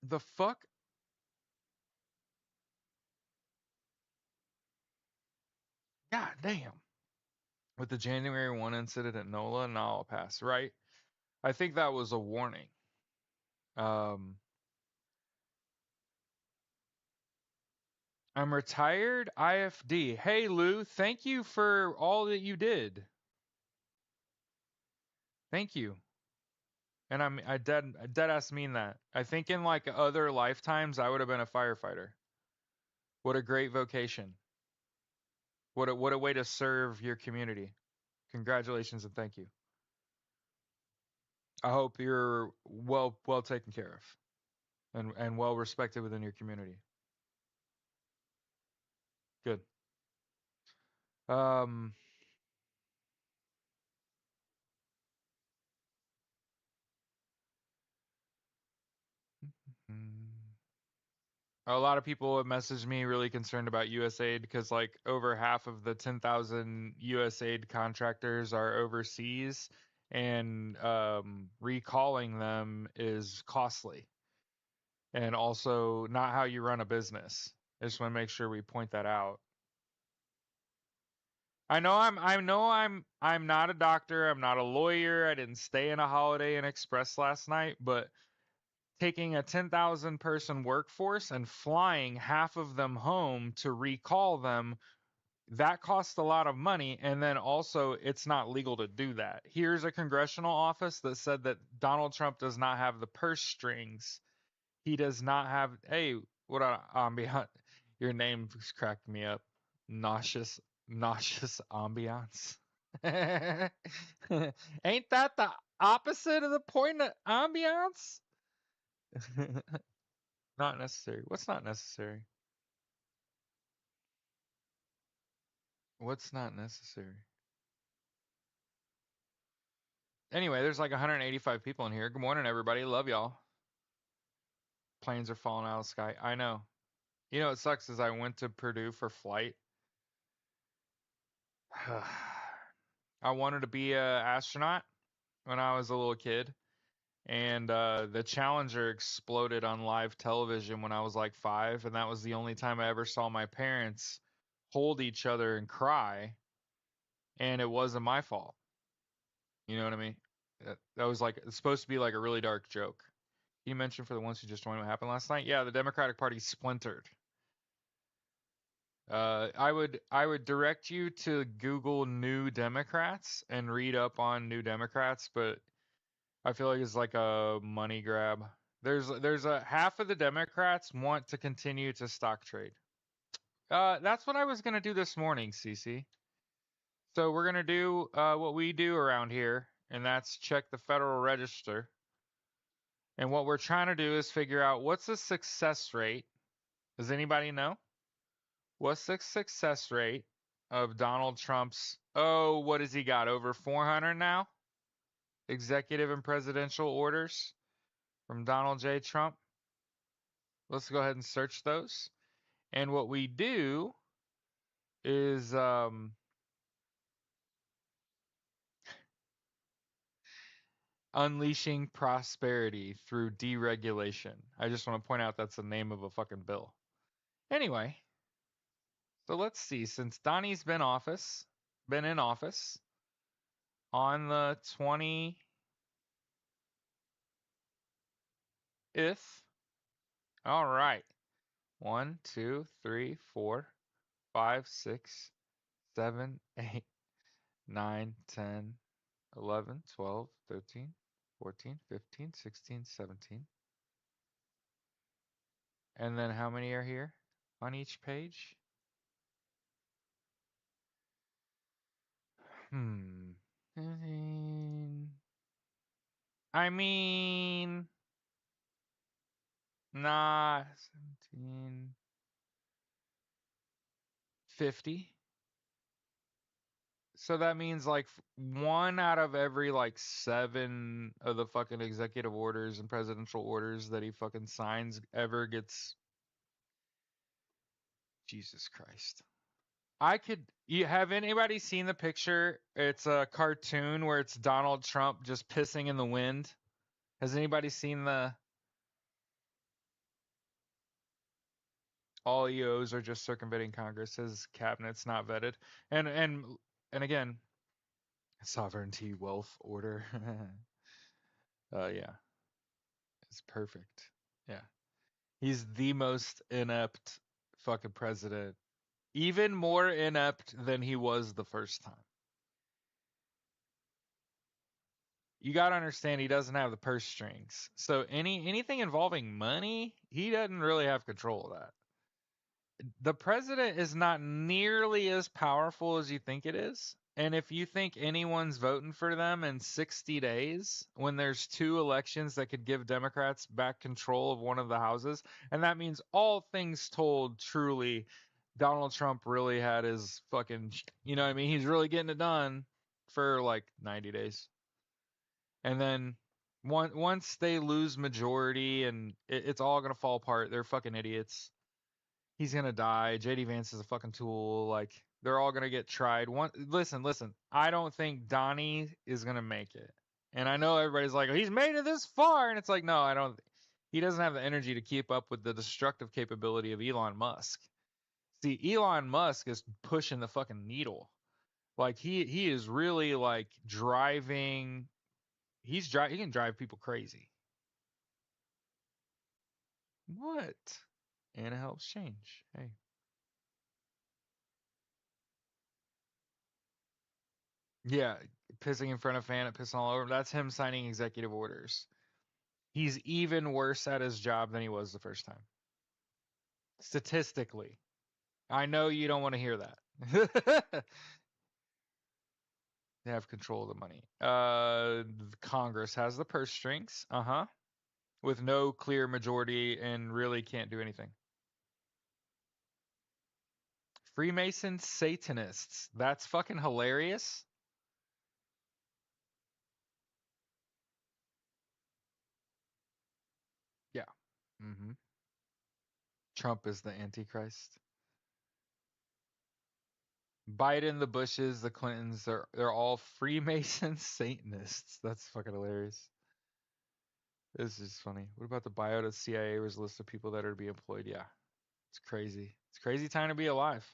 The fuck? God damn. With the January 1 incident at NOLA, now I'll pass, right? I think that was a warning. Um, I'm retired IFD. Hey Lou, thank you for all that you did. Thank you. And I dead ass mean that. I think in like other lifetimes I would have been a firefighter. What a great vocation. What a way to serve your community. Congratulations and thank you. I hope you're well taken care of and well respected within your community. Good. Um mm, a lot of people have messaged me really concerned about USAID because like over half of the 10,000 USAID contractors are overseas and recalling them is costly and also not how you run a business. I just want to make sure we point that out. I know I'm not a doctor, I'm not a lawyer, I didn't stay in a Holiday Inn Express last night, but taking a 10,000 person workforce and flying half of them home to recall them, that costs a lot of money. And then also, it's not legal to do that. Here's a congressional office that said that Donald Trump does not have the purse strings. He does not have, hey, what ambiance? Your name cracked me up. Nauseous, nauseous ambiance. Ain't that the opposite of the point of ambiance? Not necessary. What's not necessary? What's not necessary? Anyway, there's like 185 people in here. Good morning, everybody. Love y'all. Planes are falling out of the sky. I know. You know what sucks is I went to Purdue for flight. I wanted to be a astronaut when I was a little kid, and the Challenger exploded on live television when I was like 5, and that was the only time I ever saw my parents hold each other and cry, and it wasn't my fault. You know what I mean? That was like it's supposed to be like a really dark joke. You mentioned for the ones who just joined what happened last night. Yeah, the Democratic Party splintered. I would direct you to Google New Democrats and read up on New Democrats, but I feel like it's like a money grab. There's a half of the Democrats want to continue to stock trade. That's what I was gonna do this morning, Cece. So we're gonna do what we do around here, and that's check the Federal Register. And what we're trying to do is figure out what's the success rate. Does anybody know? What's the success rate of Donald Trump's, oh, what has he got? Over 400 now? Executive and presidential orders from Donald J. Trump. Let's go ahead and search those. And what we do is unleashing prosperity through deregulation. I just want to point out that's the name of a fucking bill. Anyway, so let's see. Since Donnie's been in office on the 20th, all right. 1, 2, 3, 4, 5, 6, 7, 8, 9, 10, 11, 12, 13, 14, 15, 16, 17. And then how many are here on each page? Hmm. 15. I mean, nah, 17, 50. So that means like one out of every like seven of the fucking executive orders and presidential orders that he fucking signs ever gets. Jesus Christ. I could. You have anybody seen the picture? It's a cartoon where it's Donald Trump just pissing in the wind. Has anybody seen the? All EOs are just circumventing Congress. His cabinet's not vetted. And again, sovereignty, wealth, order. Yeah, it's perfect. Yeah, he's the most inept fucking president, even more inept than he was the first time. You got to understand he doesn't have the purse strings. So anything involving money, he doesn't really have control of that. The president is not nearly as powerful as you think it is. And if you think anyone's voting for them in 60 days, when there's two elections that could give Democrats back control of one of the houses, and that means all things told, truly, Donald Trump really had his fucking, you know what I mean? He's really getting it done for like 90 days. And then once they lose majority and it's all going to fall apart, they're fucking idiots. He's gonna die. JD Vance is a fucking tool. Like they're all gonna get tried. Listen. I don't think Donnie is gonna make it. And I know everybody's like, he's made it this far, and it's like, no, I don't. He doesn't have the energy to keep up with the destructive capability of Elon Musk. See, Elon Musk is pushing the fucking needle. Like he is really like driving. He can drive people crazy. What? Anna helps change. Hey. Yeah, pissing in front of fan, pissing all over. That's him signing executive orders. He's even worse at his job than he was the first time. Statistically. I know you don't want to hear that. They have control of the money. Congress has the purse strings. Uh-huh. With no clear majority and really can't do anything. Freemason Satanists. That's fucking hilarious. Yeah. Mm-hmm. Trump is the Antichrist. Biden, the Bushes, the Clintons, they're all Freemason Satanists. That's fucking hilarious. This is funny. What about the biota CIA was a list of people that are to be employed? Yeah, it's crazy. It's crazy time to be alive.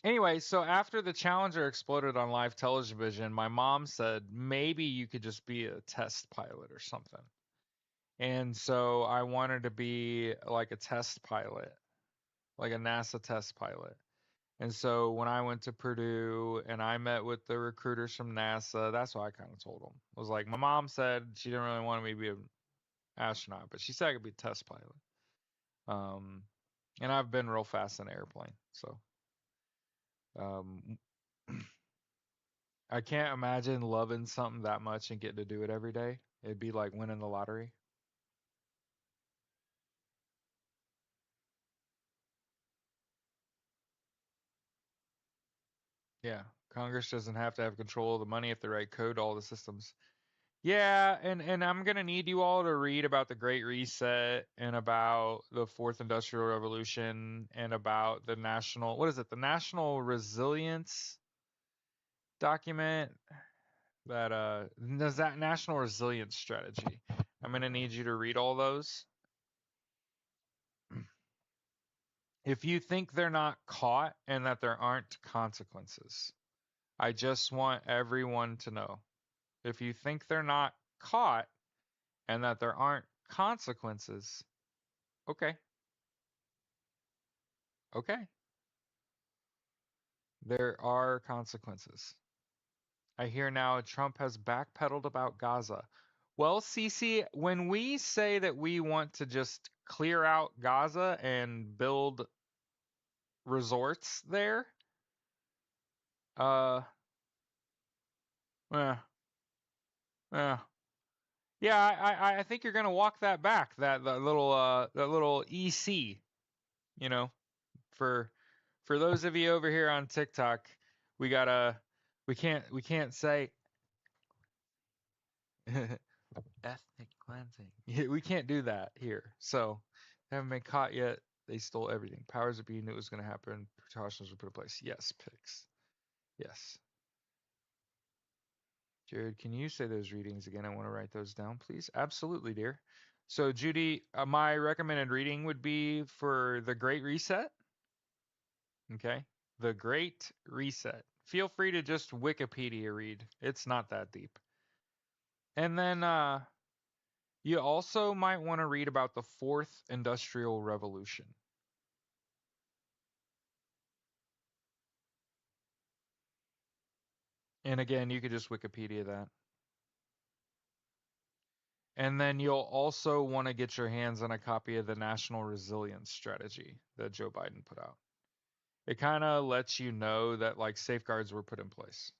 Anyway, so after the Challenger exploded on live television, my mom said maybe you could just be a test pilot or something. And so I wanted to be like a test pilot, like a NASA test pilot. And so when I went to Purdue and I met with the recruiters from NASA, that's what I kind of told them. I was like, my mom said she didn't really want me to be an astronaut, but she said I could be a test pilot. Um, and I've been real fast in an airplane, so um, I can't imagine loving something that much and getting to do it every day. It'd be like winning the lottery. Yeah, Congress doesn't have to have control of the money if they write code to all the systems. Yeah, and I'm gonna need you all to read about the Great Reset and about the Fourth Industrial Revolution and about the national, what is it, the National Resilience document that does that National Resilience Strategy. I'm gonna need you to read all those. If you think they're not caught and that there aren't consequences, I just want everyone to know. If you think they're not caught and that there aren't consequences, okay, okay. There are consequences. I hear now Trump has backpedaled about Gaza. Well, Cece, when we say that we want to just clear out Gaza and build resorts there, uh, eh, eh. Yeah, I think you're gonna walk that back, that little EC, you know, for for those of you over here on TikTok, we gotta we can't say ethnic cleansing. Yeah, we can't do that here. So they haven't been caught yet. They stole everything. Powers that be knew it was going to happen. Precautions were put in place. Yes, picks. Yes. Jared, can you say those readings again? I want to write those down, please. Absolutely, dear. So, Judy, my recommended reading would be for The Great Reset. Okay. The Great Reset. Feel free to just Wikipedia read. It's not that deep. And then You also might want to read about the fourth industrial revolution. And again, you could just Wikipedia that. And then you'll also want to get your hands on a copy of the National Resilience Strategy that Joe Biden put out. It kind of lets you know that like safeguards were put in place.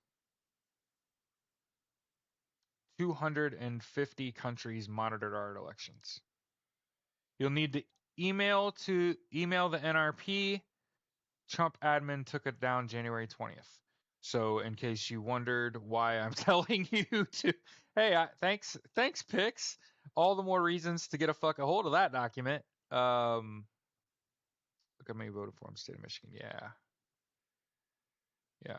250 countries monitored our elections. You'll need to email the NRP. Trump admin took it down January 20th. So in case you wondered why I'm telling you to, hey, thanks, Pix. All the more reasons to get a fuck a hold of that document. Look at me voted for him, state of Michigan. Yeah, yeah.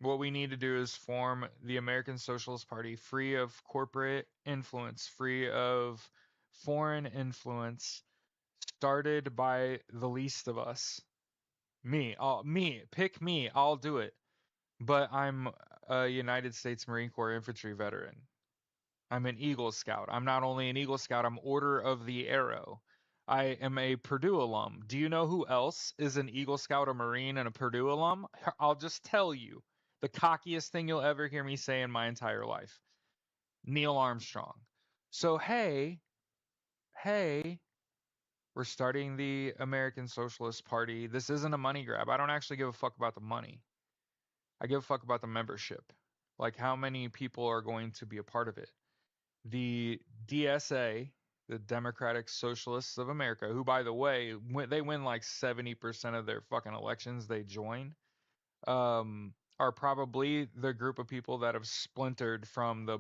What we need to do is form the American Socialist Party free of corporate influence, free of foreign influence, started by the least of us. Me, pick me, I'll do it. But I'm a United States Marine Corps infantry veteran. I'm an Eagle Scout. I'm not only an Eagle Scout, I'm Order of the Arrow. I am a Purdue alum. Do you know who else is an Eagle Scout, a Marine, and a Purdue alum? I'll just tell you. The cockiest thing you'll ever hear me say in my entire life. Neil Armstrong. So, hey, we're starting the American Socialist Party. This isn't a money grab. I don't actually give a fuck about the money. I give a fuck about the membership. Like how many people are going to be a part of it. The DSA, the Democratic Socialists of America, who by the way, they win like 70% of their fucking elections they join, are probably the group of people that have splintered from the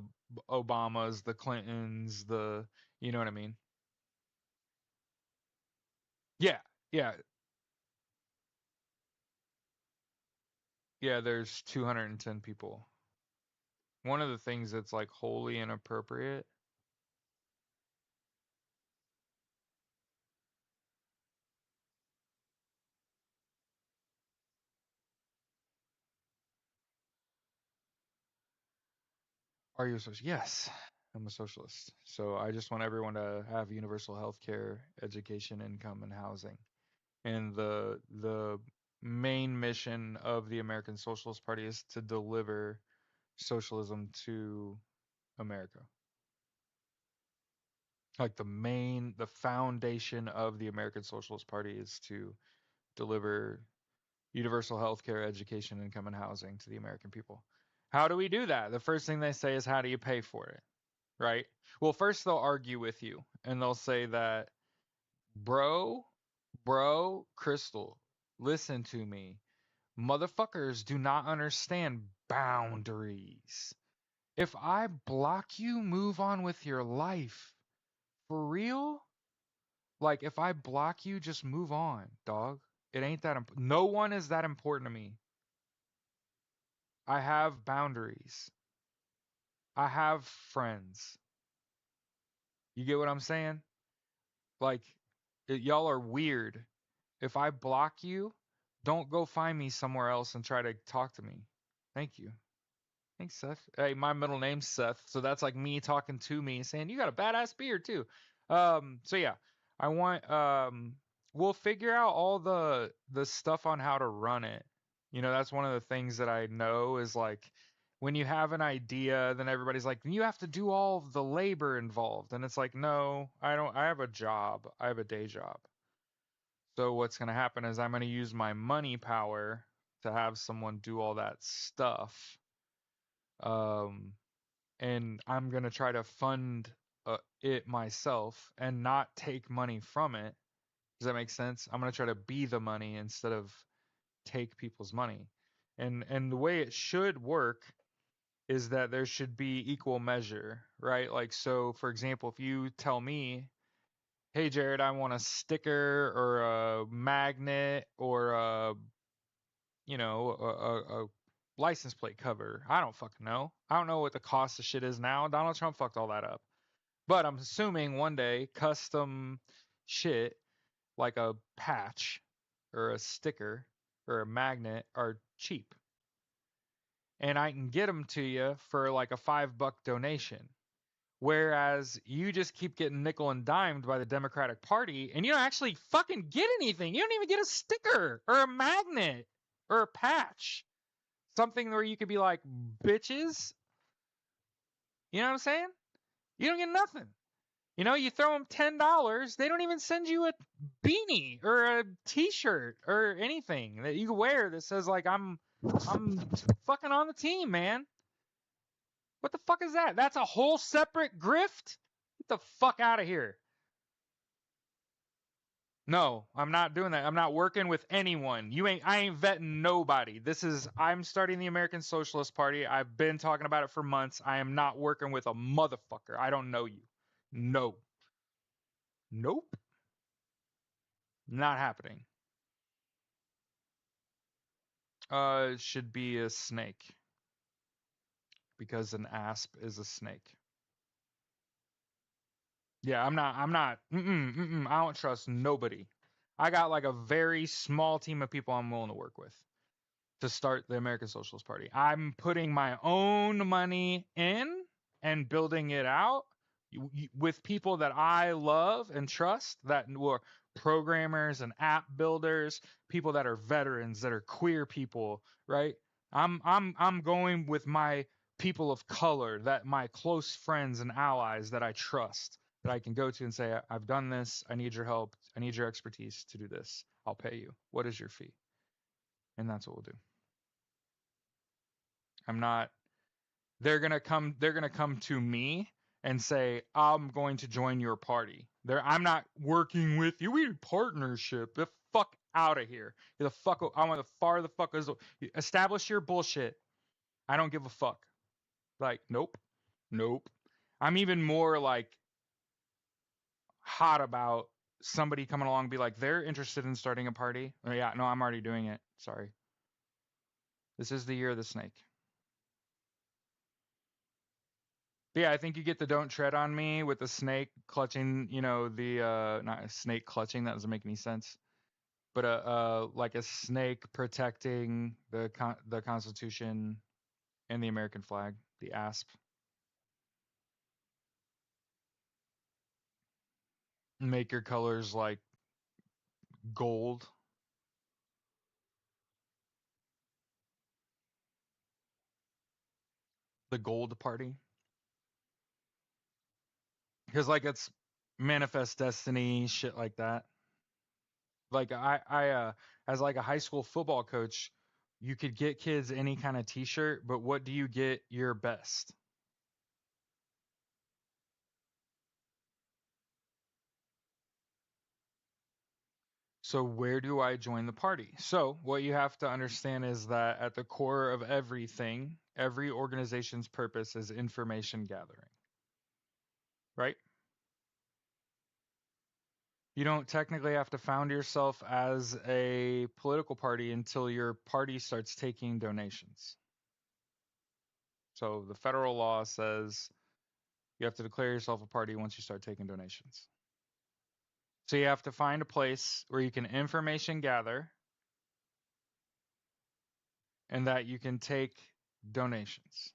Obamas, the Clintons, you know what I mean? Yeah, yeah, yeah, there's 210 people. One of the things that's like wholly inappropriate. Are you a socialist? Yes, I'm a socialist. So I just want everyone to have universal health care, education, income, and housing. And the main mission of the American Socialist Party is to deliver socialism to America. Like the foundation of the American Socialist Party is to deliver universal health care, education, income, and housing to the American people. How do we do that? The first thing they say is, how do you pay for it? Right? Well, first they'll argue with you and they'll say that, bro, Crystal, listen to me. Motherfuckers do not understand boundaries. If I block you, move on with your life. For real? Like, if I block you, just move on, dog. It ain't that important. No one is that important to me. I have boundaries. I have friends. You get what I'm saying? Like, y'all are weird. If I block you, don't go find me somewhere else and try to talk to me. Thank you. Thanks, Seth. Hey, my middle name's Seth, so that's like me talking to me saying you got a badass beard too. So yeah, I want we'll figure out all the stuff on how to run it. You know, that's one of the things that I know is like when you have an idea, then everybody's like, you have to do all of the labor involved. And it's like, no, I don't. I have a job. I have a day job. So what's going to happen is I'm going to use my money power to have someone do all that stuff. Um, and I'm going to try to fund it myself and not take money from it. Does that make sense? I'm going to try to be the money instead of take people's money. And the way it should work is that there should be equal measure, right? Like so for example, if you tell me, "Hey Jared, I want a sticker or a magnet or a license plate cover." I don't fucking know. I don't know what the cost of shit is now. Donald Trump fucked all that up. But I'm assuming one day custom shit like a patch or a sticker or a magnet are cheap. And I can get them to you for like a $5 donation. Whereas you just keep getting nickel and dimed by the Democratic Party and you don't actually fucking get anything. You don't even get a sticker or a magnet or a patch. Something where you could be like, bitches. You know what I'm saying? You don't get nothing. You know, you throw them $10, they don't even send you a beanie or a t-shirt or anything that you can wear that says like I'm fucking on the team, man. What the fuck is that? That's a whole separate grift? Get the fuck out of here. No, I'm not doing that. I'm not working with anyone. I ain't vetting nobody. I'm starting the American Socialist Party. I've been talking about it for months. I am not working with a motherfucker. I don't know you. No. Nope. Not happening. It should be a snake because an asp is a snake. Yeah, I don't trust nobody. I got like a very small team of people I'm willing to work with to start the American Socialist Party. I'm putting my own money in and building it out with people that I love and trust that were programmers and app builders, people that are veterans, that are queer people, right? I'm going with my people of color, that my close friends and allies that I trust, that I can go to and say, I've done this, I need your help, I need your expertise to do this. I'll pay you. What is your fee? And that's what we'll do. I'm not they're gonna come to me and say, I'm going to join your party. I'm not working with you. We need partnership. The fuck out of here. Get the fuck I want the fuck is establish your bullshit. I don't give a fuck. Like, nope. Nope. I'm even more like hot about somebody coming along and be like, they're interested in starting a party. Oh, yeah, no, I'm already doing it. Sorry. This is the year of the snake. Yeah, I think you get the don't tread on me with the snake clutching, the not a snake clutching, that doesn't make any sense. But like a snake protecting the Constitution and the American flag, the asp. Make your colors like gold, the gold party. Because like it's manifest destiny, shit like that. Like I as like a high school football coach, you could get kids any kind of t-shirt, but what do you get your best? So where do I join the party? So what you have to understand is that at the core of everything, every organization's purpose is information gathering, right? You don't technically have to found yourself as a political party until your party starts taking donations. So the federal law says you have to declare yourself a party once you start taking donations. So you have to find a place where you can information gather and that you can take donations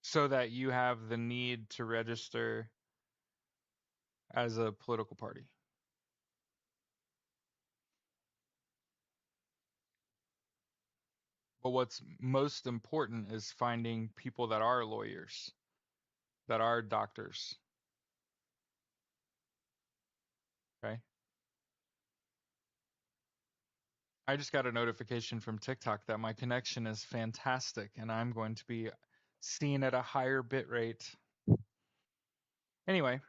so that you have the need to register as a political party. But what's most important is finding people that are lawyers, that are doctors. Okay. I just got a notification from TikTok that my connection is fantastic and I'm going to be seen at a higher bit rate. Anyway,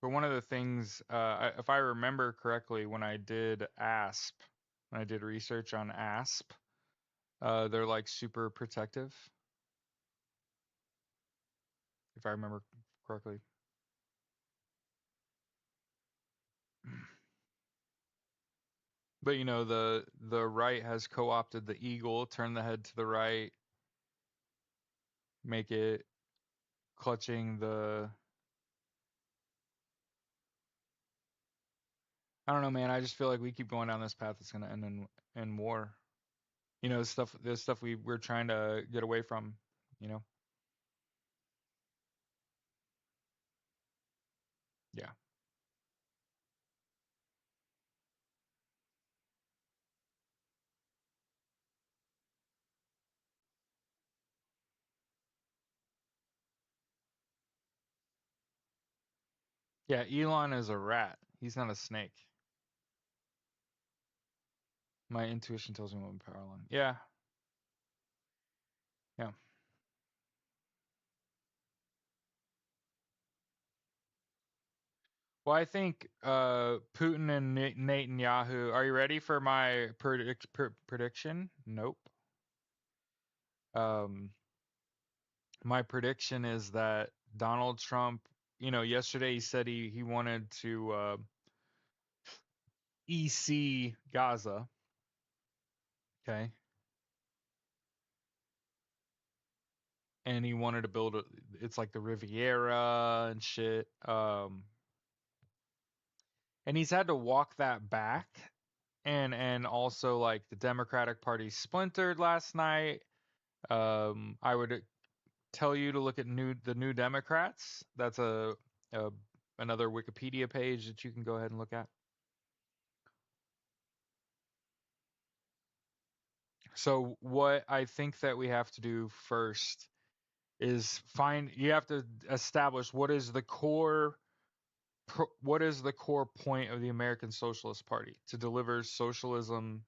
but one of the things, if I remember correctly, when I did ASP, when I did research on ASP, they're like super protective, if I remember correctly. But the right has co-opted the eagle, turn the head to the right, make it clutching the I don't know, man. I just feel like we keep going down this path, it's gonna end in war. You know, the stuff we're trying to get away from. You know, yeah, yeah. Elon is a rat. He's not a snake. My intuition tells me I'm power line. Yeah, yeah. Well, I think Putin and Netanyahu. Are you ready for my prediction? Nope. Um, my prediction is that Donald Trump. You know, yesterday he said he wanted to EC Gaza. Okay, and he wanted to build it's like the Riviera and shit. And he's had to walk that back, and also like the Democratic Party splintered last night. I would tell you to look at the New Democrats. That's a another Wikipedia page that you can go ahead and look at. So what I think that we have to do first is you have to establish what is the core point of the American Socialist Party to deliver socialism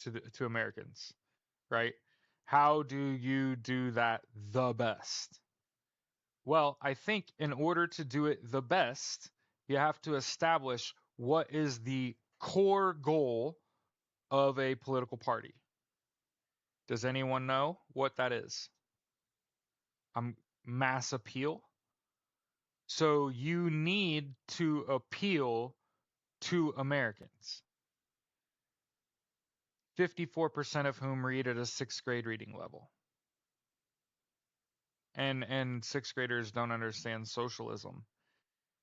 to Americans, right? How do you do that the best? Well, I think in order to do it the best, you have to establish what is the core goal of a political party. Does anyone know what that is? Mass appeal. So you need to appeal to Americans, 54% of whom read at a sixth grade reading level. And sixth graders don't understand socialism.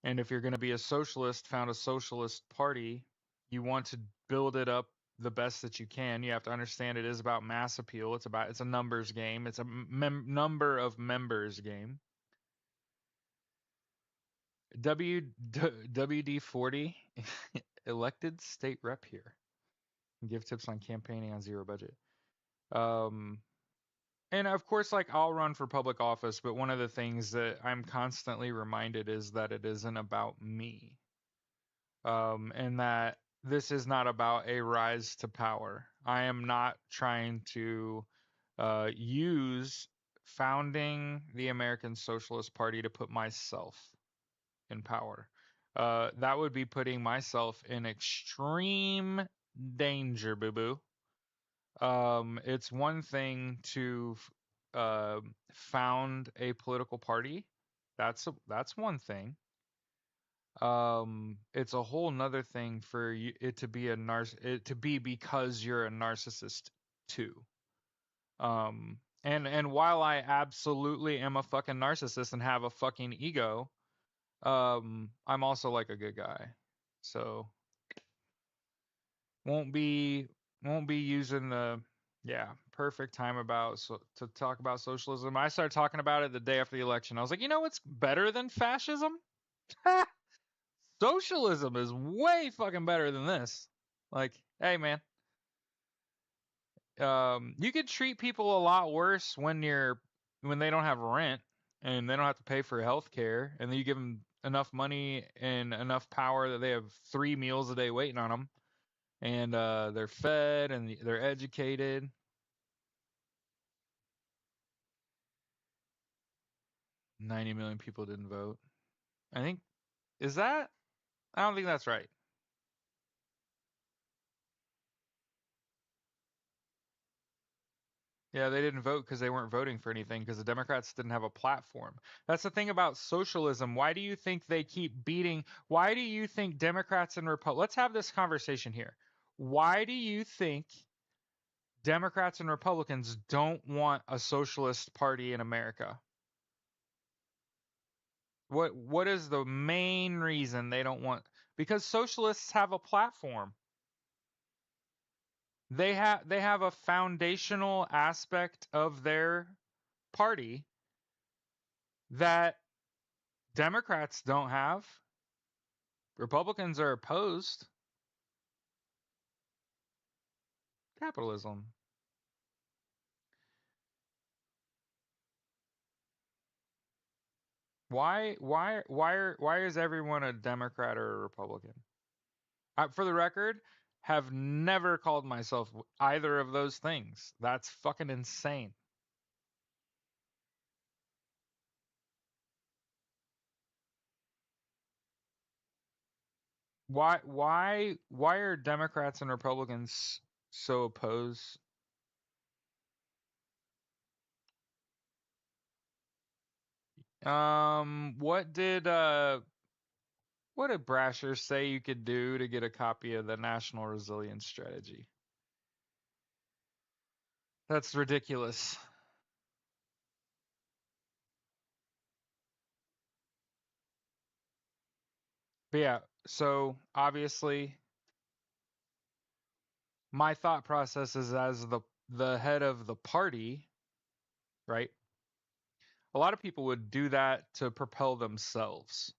And if you're going to be a socialist, found a socialist party, you want to build it up the best that you can. You have to understand it is about mass appeal. It's a numbers game. It's a number of members game. WD40 elected state rep here. Give tips on campaigning on zero budget. Um, and of course, like I'll run for public office, but one of the things that I'm constantly reminded is that it isn't about me. And that this is not about a rise to power. I am not trying to use founding the American Socialist Party to put myself in power. That would be putting myself in extreme danger, boo boo. It's one thing to found a political party. That's one thing. It's a whole nother thing for it to be it to be because you're a narcissist too. And while I absolutely am a fucking narcissist and have a fucking ego, I'm also like a good guy. So won't be won't be using the yeah, perfect time to talk about socialism. I started talking about it the day after the election. I was like, you know what's better than fascism? Socialism is way fucking better than this. Like, hey man, you could treat people a lot worse when they don't have rent and they don't have to pay for health care, and then you give them enough money and enough power that they have 3 meals a day waiting on them, and they're fed and they're educated. 90 million people didn't vote. I think is that? I don't think that's right. Yeah, they didn't vote because they weren't voting for anything because the Democrats didn't have a platform. That's the thing about socialism. Why do you think they keep beating? Why do you think Democrats and Republicans? Let's have this conversation here. Why do you think Democrats and Republicans don't want a socialist party in America? What is the main reason they don't want? Because socialists have a platform. They have a foundational aspect of their party that Democrats don't have. Republicans are opposed. Capitalism. Why is everyone a Democrat or a Republican? For the record, have never called myself either of those things. That's fucking insane. Why are Democrats and Republicans so opposed? What did Brasher say you could do to get a copy of the National Resilience Strategy? That's ridiculous. But yeah, so obviously my thought process is as the head of the party, right? A lot of people would do that to propel themselves.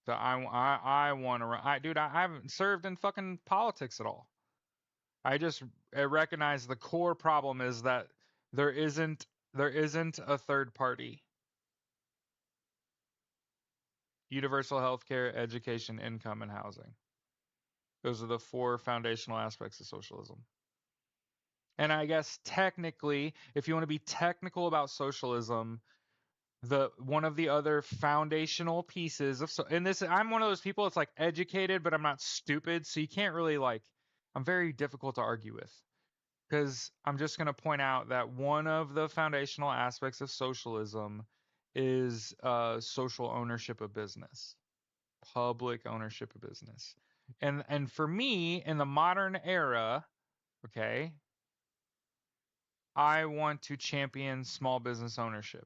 So I want to run. I haven't served in fucking politics at all. I recognize the core problem is that there isn't there isn't a third party. Universal health care, education, income, and housing. Those are the four foundational aspects of socialism. And I guess technically, if you want to be technical about socialism, the one of the other foundational pieces of and this I'm one of those people that's like educated, but I'm not stupid, so you can't really like I'm very difficult to argue with because I'm just going to point out that one of the foundational aspects of socialism is social ownership of business, public ownership of business. And for me in the modern era, okay, I want to champion small business ownership.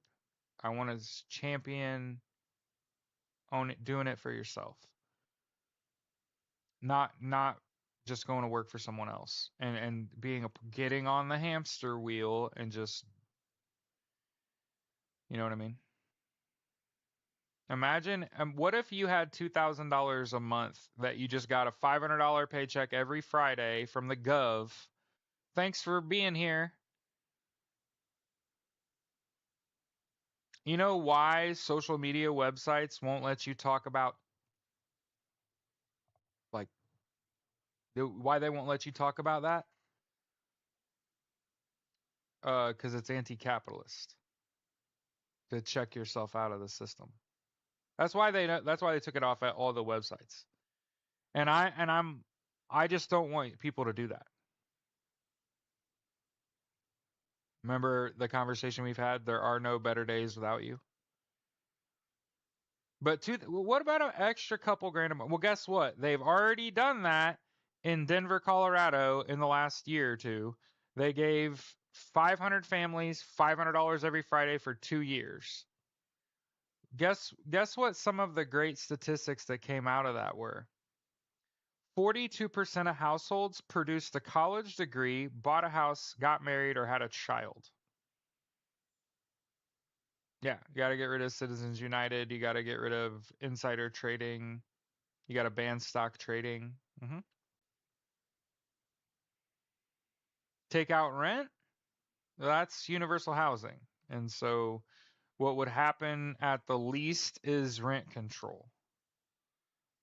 I want to champion doing it for yourself, not just going to work for someone else and getting on the hamster wheel and just you know what I mean. Imagine, what if you had $2,000 a month that you just got a $500 paycheck every Friday from the gov. Thanks for being here. You know why social media websites won't let you talk about like why they won't let you talk about that? Because it's anti-capitalist to check yourself out of the system. That's why they took it off at all the websites. I just don't want people to do that. Remember the conversation we've had? There are no better days without you. But what about an extra couple grand a month? Well, guess what? They've already done that in Denver, Colorado in the last year or two. They gave 500 families $500 every Friday for 2 years. Guess what some of the great statistics that came out of that were? 42% of households produced a college degree, bought a house, got married, or had a child. Yeah, you got to get rid of Citizens United. You got to get rid of insider trading. You got to ban stock trading. Take out rent. That's universal housing. And so what would happen at the least is rent control,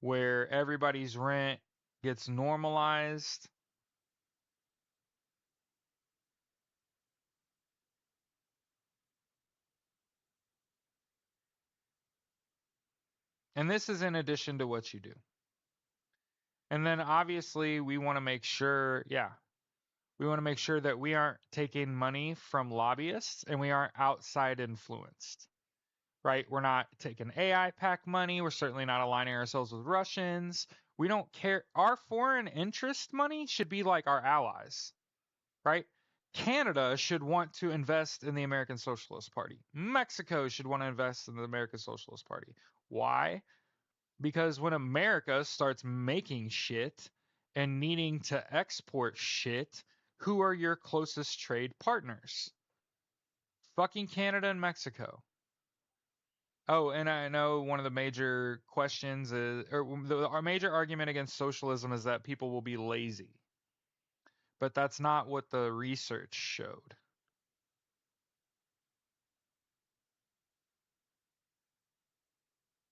where everybody's rent gets normalized. And this is in addition to what you do. And then obviously we want to make sure, yeah, we want to make sure that we aren't taking money from lobbyists and we aren't outside influenced, right? We're not taking AI pack money. We're certainly not aligning ourselves with Russians. We don't care. Our foreign interest money should be like our allies, right? Canada should want to invest in the American Socialist Party. Mexico should want to invest in the American Socialist Party. Why? Because when America starts making shit and needing to export shit, Who are your closest trade partners? Fucking Canada and Mexico. Oh, and I know one of the major questions is, or our major argument against socialism is that people will be lazy. But that's not what the research showed.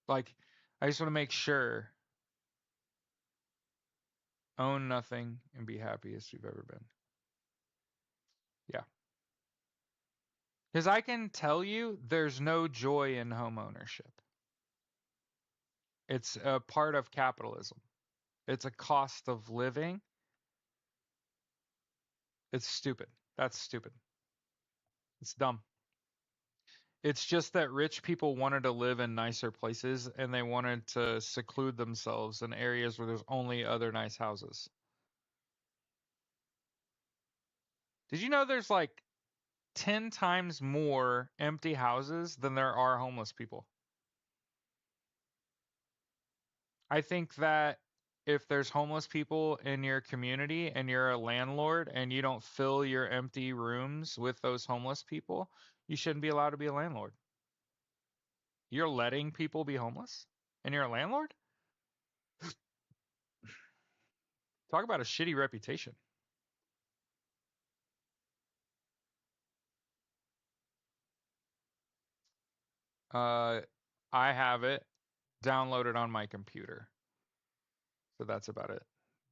Like, I just want to make sure own nothing and be happiest you've ever been. Yeah. Because I can tell you there's no joy in home ownership. It's a part of capitalism. It's a cost of living. It's stupid. That's stupid. It's dumb. It's just that rich people wanted to live in nicer places and they wanted to seclude themselves in areas where there's only other nice houses. Did you know there's like 10 times more empty houses than there are homeless people? I think that if there's homeless people in your community and you're a landlord and you don't fill your empty rooms with those homeless people, you shouldn't be allowed to be a landlord. You're letting people be homeless and you're a landlord? Talk about a shitty reputation. Uh, I have it downloaded on my computer. So that's about it.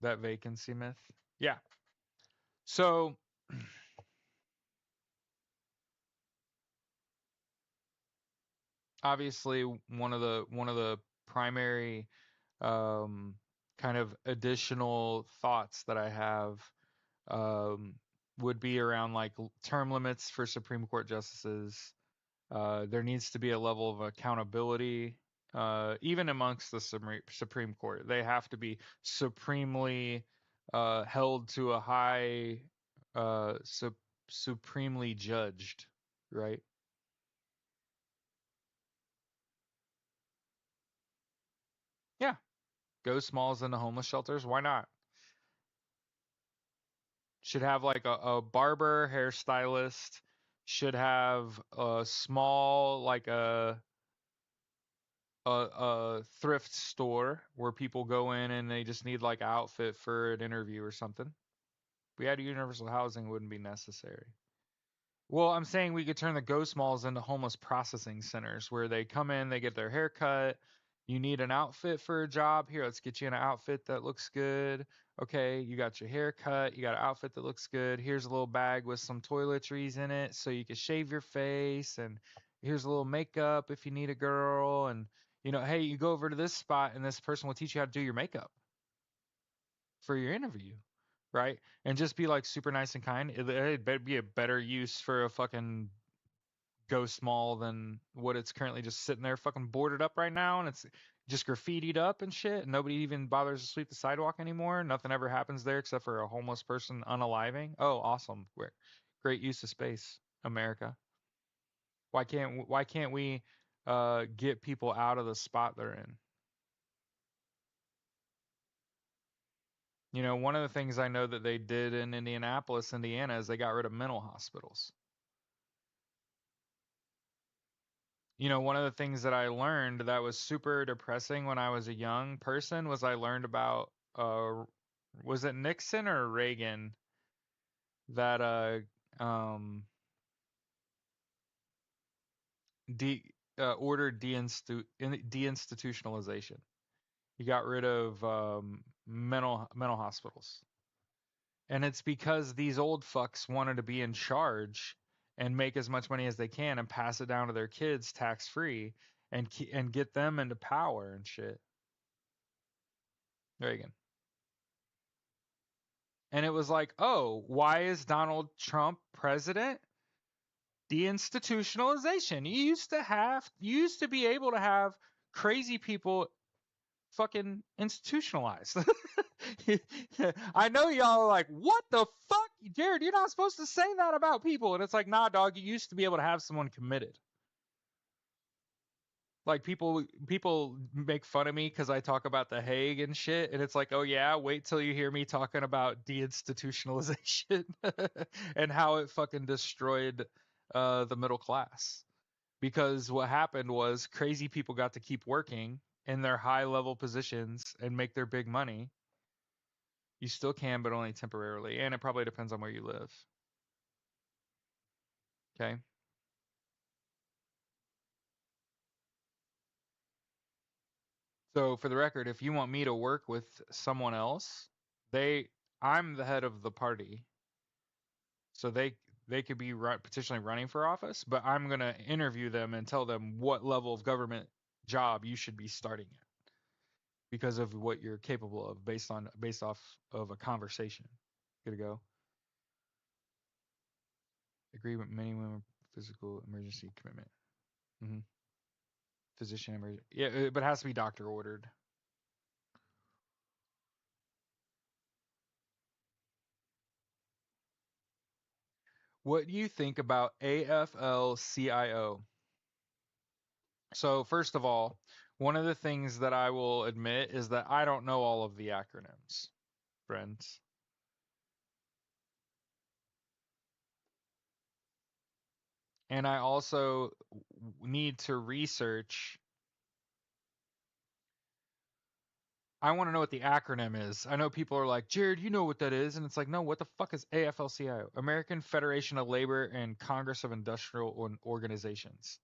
That vacancy myth. Yeah. So obviously one of the primary um, kind of additional thoughts that I have um, would be around like term limits for Supreme Court justices. There needs to be a level of accountability, even amongst the Supreme Court. They have to be supremely held to a high, supremely judged, right? Yeah, go smalls into homeless shelters. Why not? Should have like a barber, hairstylist. Should have a small like a thrift store where people go in and they just need like outfit for an interview or something. If we had universal housing, it wouldn't be necessary. Well, I'm saying we could turn the ghost malls into homeless processing centers where they come in, they get their hair cut. You need an outfit for a job. Here, let's get you an outfit that looks good. Okay, you got your hair cut. You got an outfit that looks good. Here's a little bag with some toiletries in it so you can shave your face. And here's a little makeup if you need a girl. And, hey, you go over to this spot and this person will teach you how to do your makeup for your interview, right? And just be like super nice and kind. It'd be a better use for a fucking ghost mall than what it's currently just sitting there fucking boarded up right now and it's just graffitied up and shit. And nobody even bothers to sweep the sidewalk anymore. Nothing ever happens there except for a homeless person unaliving. Oh, awesome. Great use of space, America. Why can't we get people out of the spot they're in? One of the things I know that they did in Indianapolis, Indiana, is they got rid of mental hospitals. One of the things that I learned that was super depressing when I was a young person was I learned about was it Nixon or Reagan that de ordered deinstitutionalization. He got rid of mental hospitals. And it's because these old fucks wanted to be in charge and make as much money as they can and pass it down to their kids tax free and get them into power and shit. Reagan. And it was like, oh, why is Donald Trump president? Deinstitutionalization. You used to be able to have crazy people fucking institutionalized. I know y'all are like, what the fuck? Jared, you're not supposed to say that about people. And it's like, nah, dog, you used to be able to have someone committed. Like people make fun of me because I talk about the Hague and shit, and it's like, oh yeah, wait till you hear me talking about deinstitutionalization and how it fucking destroyed the middle class. Because what happened was crazy people got to keep working in their high level positions and make their big money. You still can, but only temporarily, and it probably depends on where you live. Okay. So for the record, if you want me to work with someone else, they I'm the head of the party. So they could be potentially running for office, but I'm going to interview them and tell them what level of government job you should be starting at because of what you're capable of based off of a conversation. Good to go. Agreement minimum physical emergency commitment. Hmm. Physician emergency. Yeah, but it has to be doctor ordered. What do you think about AFL-CIO? So, first of all, one of the things that I will admit is that I don't know all of the acronyms, friends. And I also need to research. I want to know what the acronym is. I know people are like, Jared, you know what that is. And it's like, no, what the fuck is AFL-CIO? American Federation of Labor and Congress of Industrial Organizations.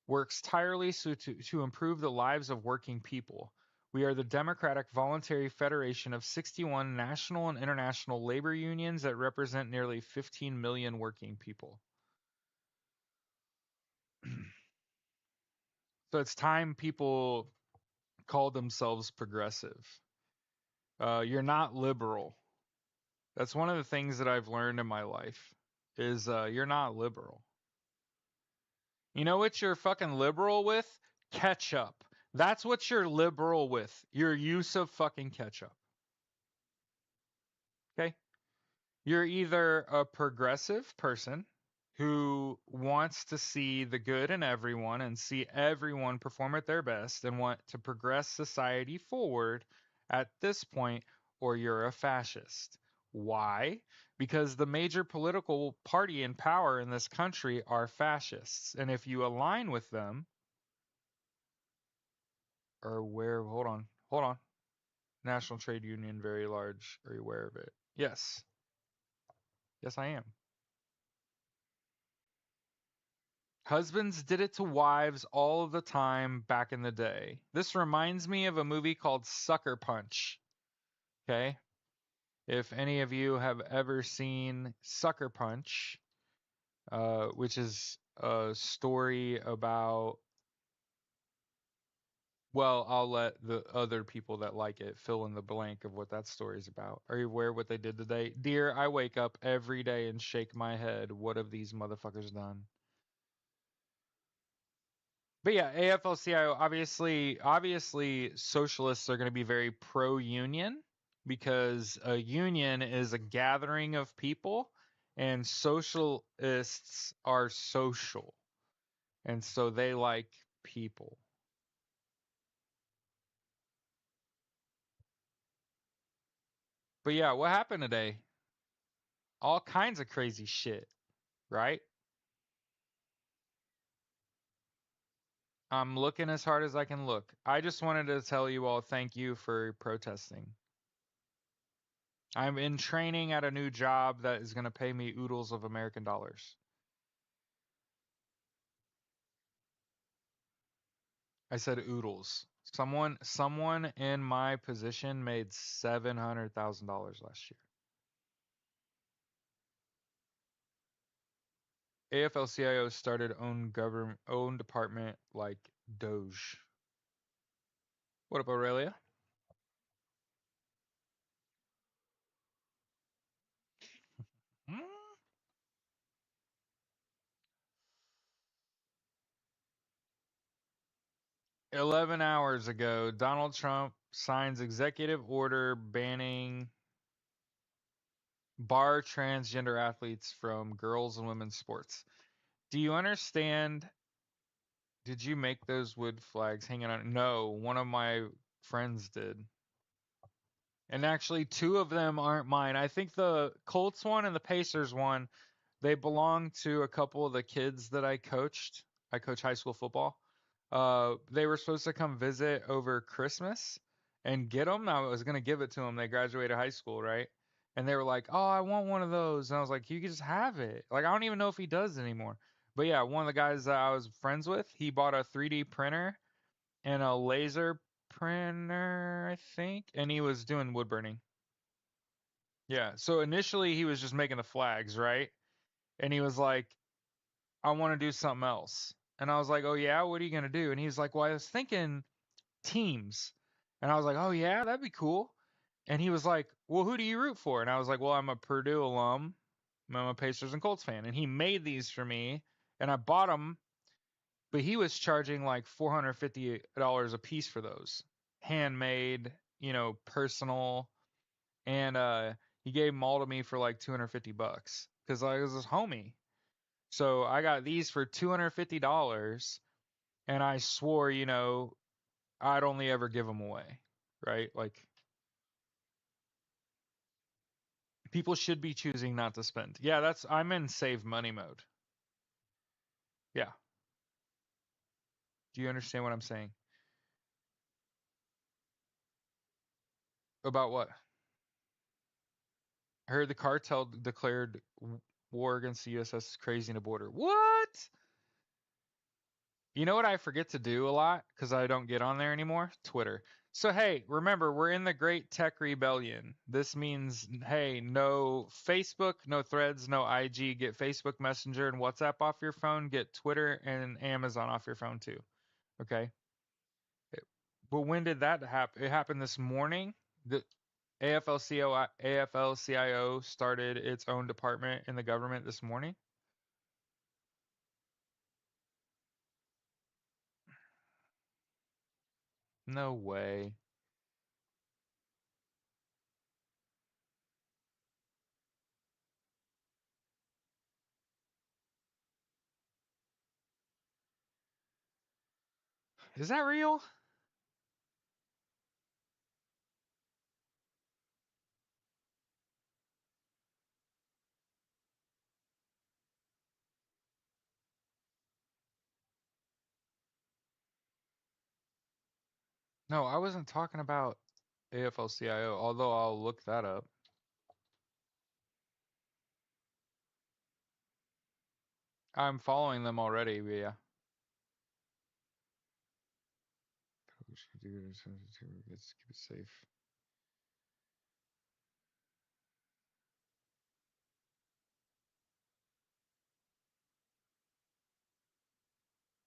Works tirelessly to improve the lives of working people. We are the democratic voluntary federation of 61 national and international labor unions that represent nearly 15 million working people. So it's time people call themselves progressive. You're not liberal. That's one of the things that I've learned in my life is you're not liberal. You know what you're fucking liberal with? Ketchup. That's what you're liberal with. Your use of fucking ketchup. Okay? You're either a progressive person who wants to see the good in everyone and see everyone perform at their best and want to progress society forward at this point, or you're a fascist. Why? Because the major political party in power in this country are fascists. And if you align with them, or where, hold on. National Trade Union, very large. Are you aware of it? Yes. Yes, I am. Husbands did it to wives all of the time back in the day. This reminds me of a movie called Sucker Punch. Okay? If any of you have ever seen Sucker Punch, which is a story about, well, I'll let the other people that like it fill in the blank of what that story is about. Are you aware what they did today? Dear, I wake up every day and shake my head. What have these motherfuckers done? But yeah, AFL-CIO, obviously socialists are going to be very pro-union because a union is a gathering of people and socialists are social. And so they like people. But yeah, what happened today? All kinds of crazy shit, right? I'm looking as hard as I can look. I just wanted to tell you all thank you for protesting. I'm in training at a new job that is going to pay me oodles of American dollars. I said oodles. Someone in my position made $700,000 last year. AFL-CIO started own department like Doge. What up, Aurelia? 11 hours ago, Donald Trump signs executive order banning bar transgender athletes from girls and women's sports. Do you understand Did you make those wood flags hanging on? No, one of my friends did. And actually, two of them aren't mine. I think the Colts one and the Pacers one, they belong to a couple of the kids that I coached. I coach high school football. They were supposed to come visit over Christmas and get them. I was gonna give it to them. They graduated high school, right? And they were like, "Oh, I want one of those." And I was like, "You can just have it." Like, I don't even know if he does anymore. But yeah, one of the guys that I was friends with, he bought a 3D printer and a laser printer, I think, and he was doing wood burning. Yeah. So initially he was just making the flags, right? And he was like, I want to do something else. And I was like, oh, yeah, what are you going to do? And he was like, well, I was thinking teams. And I was like, oh, yeah, that'd be cool. And he was like, well, who do you root for? And I was like, well, I'm a Purdue alum. I'm a Pacers and Colts fan. And he made these for me and I bought them, but he was charging like $450 a piece for those. Handmade, personal. And he gave them all to me for like 250 bucks because I was his homie. So I got these for $250, and I swore, I'd only ever give them away, right? Like people should be choosing not to spend. Yeah, I'm in save money mode. Yeah. Do you understand what I'm saying? About what? I heard the cartel declared war against the USS is crazy in the border. What? You know what I forget to do a lot because I don't get on there anymore? Twitter. So, hey, remember, we're in the Great Tech Rebellion. This means, hey, no Facebook, no Threads, no IG. Get Facebook Messenger and WhatsApp off your phone. Get Twitter and Amazon off your phone too. Okay? But when did that happen? It happened this morning. The AFL-CIO started its own department in the government this morning. No way. Is that real? No, I wasn't talking about AFL-CIO, although I'll look that up. I'm following them already, but yeah. Let's keep it safe.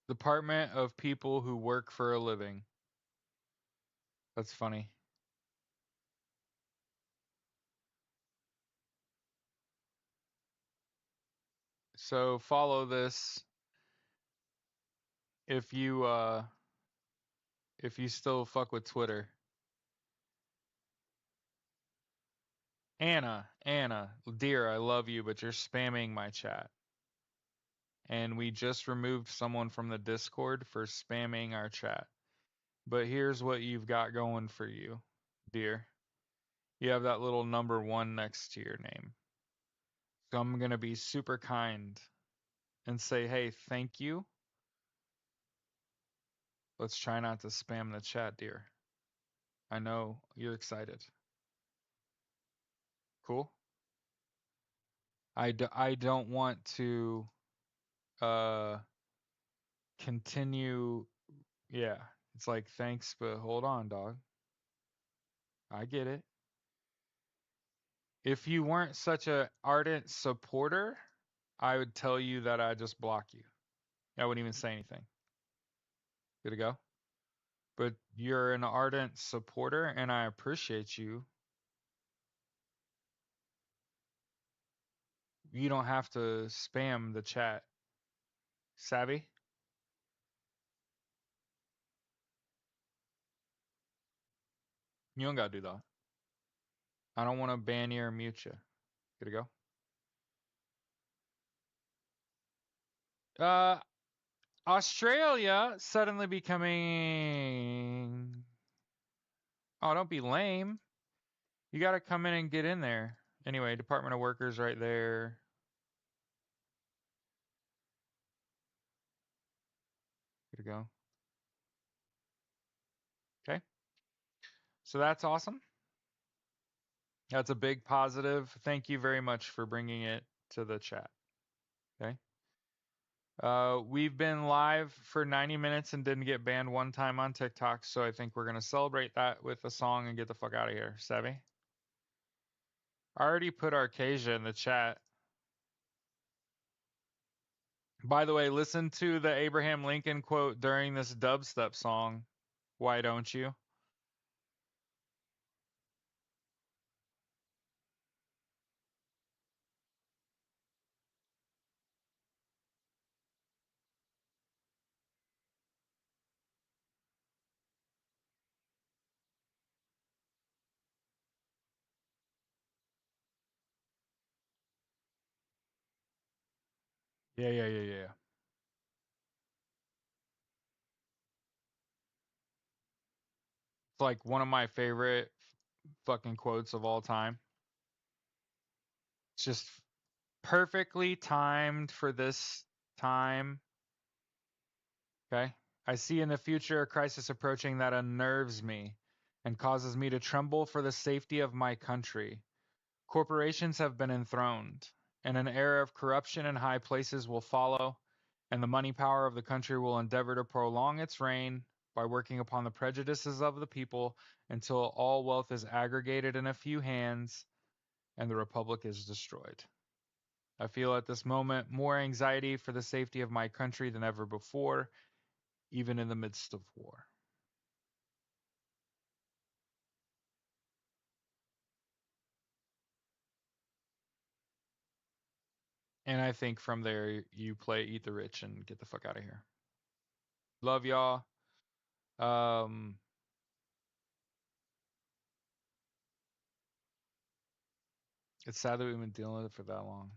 Department of People Who Work for a Living. That's funny. So follow this if you still fuck with Twitter. Anna, dear, I love you, but you're spamming my chat. And we just removed someone from the Discord for spamming our chat. But here's what you've got going for you, dear. You have that little number 1 next to your name. So I'm going to be super kind and say, hey, thank you. Let's try not to spam the chat, dear. I know you're excited. Cool? I don't want to uh continue. Yeah, it's like thanks, but hold on, dog. I get it. If you weren't such a ardent supporter, I would tell you that I just block you. I wouldn't even say anything. Good to go. But you're an ardent supporter, and I appreciate you. You don't have to spam the chat. Savvy? You don't gotta do that. I don't want to ban you or mute you. Good to go. Australia suddenly becoming. Oh, don't be lame. You got to come in and get in there. Anyway, Department of Workers right there. Good to go. Okay. So that's awesome. That's a big positive. Thank you very much for bringing it to the chat. Okay. We've been live for 90 minutes and didn't get banned one time on TikTok, so I think we're gonna celebrate that with a song and get the fuck out of here. Savvy? I already put Arcasia in the chat. By the way, listen to the Abraham Lincoln quote during this dubstep song. Why don't you? Yeah. It's like one of my favorite fucking quotes of all time. It's just perfectly timed for this time. Okay. I see in the future a crisis approaching that unnerves me and causes me to tremble for the safety of my country. Corporations have been enthroned, and an era of corruption in high places will follow, and the money power of the country will endeavor to prolong its reign by working upon the prejudices of the people until all wealth is aggregated in a few hands and the republic is destroyed. I feel at this moment more anxiety for the safety of my country than ever before, even in the midst of war. And I think from there you play Eat the Rich and get the fuck out of here. Love y'all. Um, it's sad that we've been dealing with it for that long.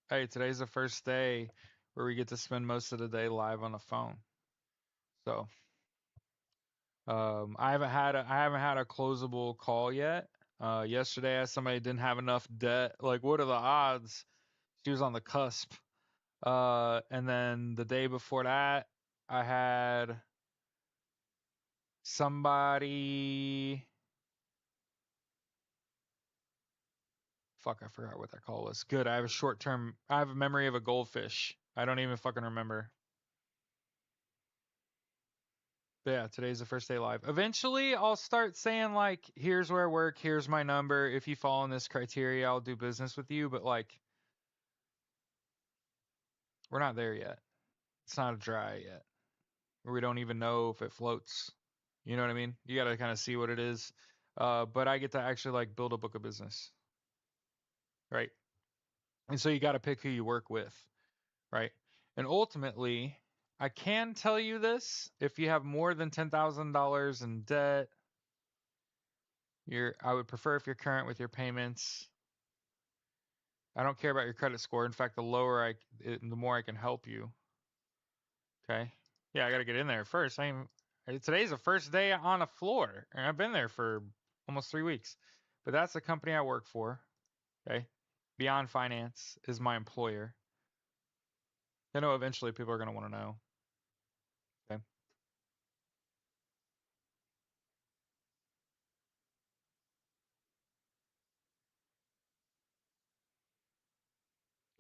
Hey, today's the first day where we get to spend most of the day live on the phone. So, I haven't had a closable call yet. Yesterday, I asked somebody didn't have enough debt. Like, what are the odds? She was on the cusp. And then the day before that, I had somebody. Fuck, I forgot what that call was. Good. I have a short term. I have a memory of a goldfish. I don't even fucking remember. But yeah, today's the first day live. Eventually, I'll start saying like, "Here's where I work. Here's my number. If you fall in this criteria, I'll do business with you." But like, we're not there yet. It's not dry yet. We don't even know if it floats. You know what I mean? You got to kind of see what it is. But I get to actually like build a book of business, right? And so you got to pick who you work with, right? And ultimately, I can tell you this: if you have more than $10,000 in debt, I would prefer if you're current with your payments. I don't care about your credit score. In fact, the more I can help you. Okay. Yeah, I got to get in there first. Today's the first day on the floor, and I've been there for almost 3 weeks. But that's the company I work for. Okay. Beyond Finance is my employer. I know eventually people are going to want to know. Okay.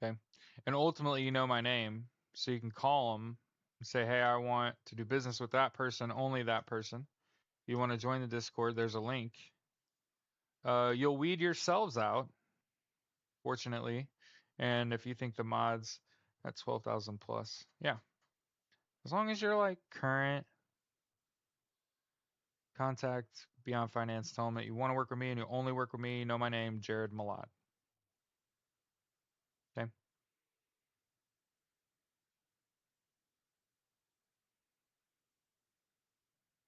Okay. And ultimately, you know my name, so you can call them and say, "Hey, I want to do business with that person, only that person. If you want to join the Discord, there's a link. You'll weed yourselves out, fortunately. And if you think the mods at 12,000 plus, yeah, as long as you're like current, contact Beyond Finance, tell them that you want to work with me and you only work with me. You know my name, Jared Malott. Okay.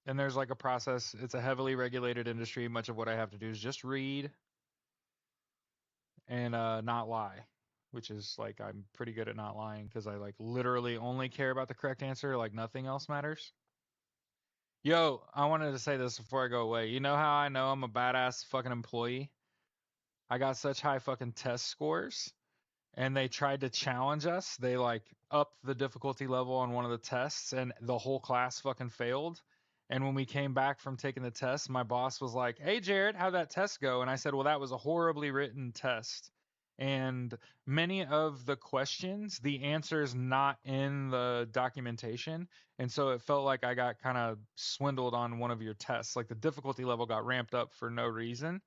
And there's like a process. It's a heavily regulated industry. Much of what I have to do is just read and not lie. which is like I'm pretty good at not lying because I like literally only care about the correct answer, like nothing else matters. Yo, I wanted to say this before I go away. You know how I know I'm a badass fucking employee? I got such high fucking test scores and they tried to challenge us. They like upped the difficulty level on one of the tests and the whole class fucking failed. And when we came back from taking the test, my boss was like, "Hey Jared, how'd that test go?" And I said, "Well, that was a horribly written test. And many of the questions, the answer's not in the documentation. And so it felt like I got kind of swindled on one of your tests. Like the difficulty level got ramped up for no reason.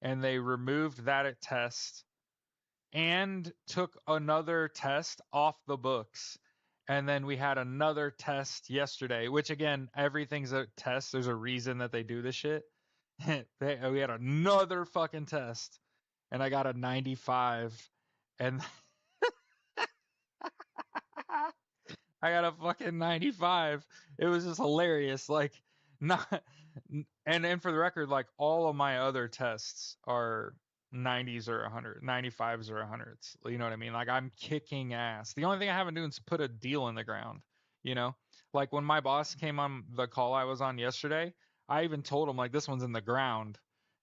And they removed that test and took another test off the books. And then we had another test yesterday, which again, everything's a test. There's a reason that they do this shit. We had another fucking test, and I got a 95. And I got a fucking 95. It was just hilarious. Like, not, and for the record, like all of my other tests are 90s or 100, 95s or 100s. You know what I mean? Like I'm kicking ass. The only thing I haven't done is put a deal in the ground. You know, like when my boss came on the call I was on yesterday, I even told him like this one's in the ground.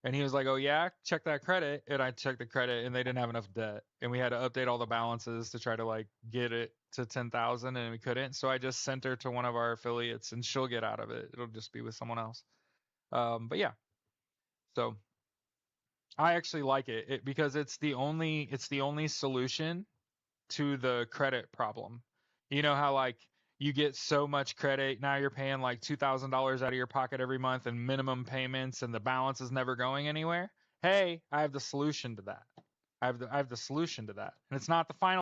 And he was like, "Oh yeah, check that credit." And I checked the credit, and they didn't have enough debt, and we had to update all the balances to try to like get it to 10,000, and we couldn't. So I just sent her to one of our affiliates, and she'll get out of it. It'll just be with someone else. But yeah, so I actually like it because it's the only solution to the credit problem. You know how like you get so much credit, now you're paying like $2,000 out of your pocket every month and minimum payments and the balance is never going anywhere? Hey, I have the solution to that. I have the solution to that. And it's not the final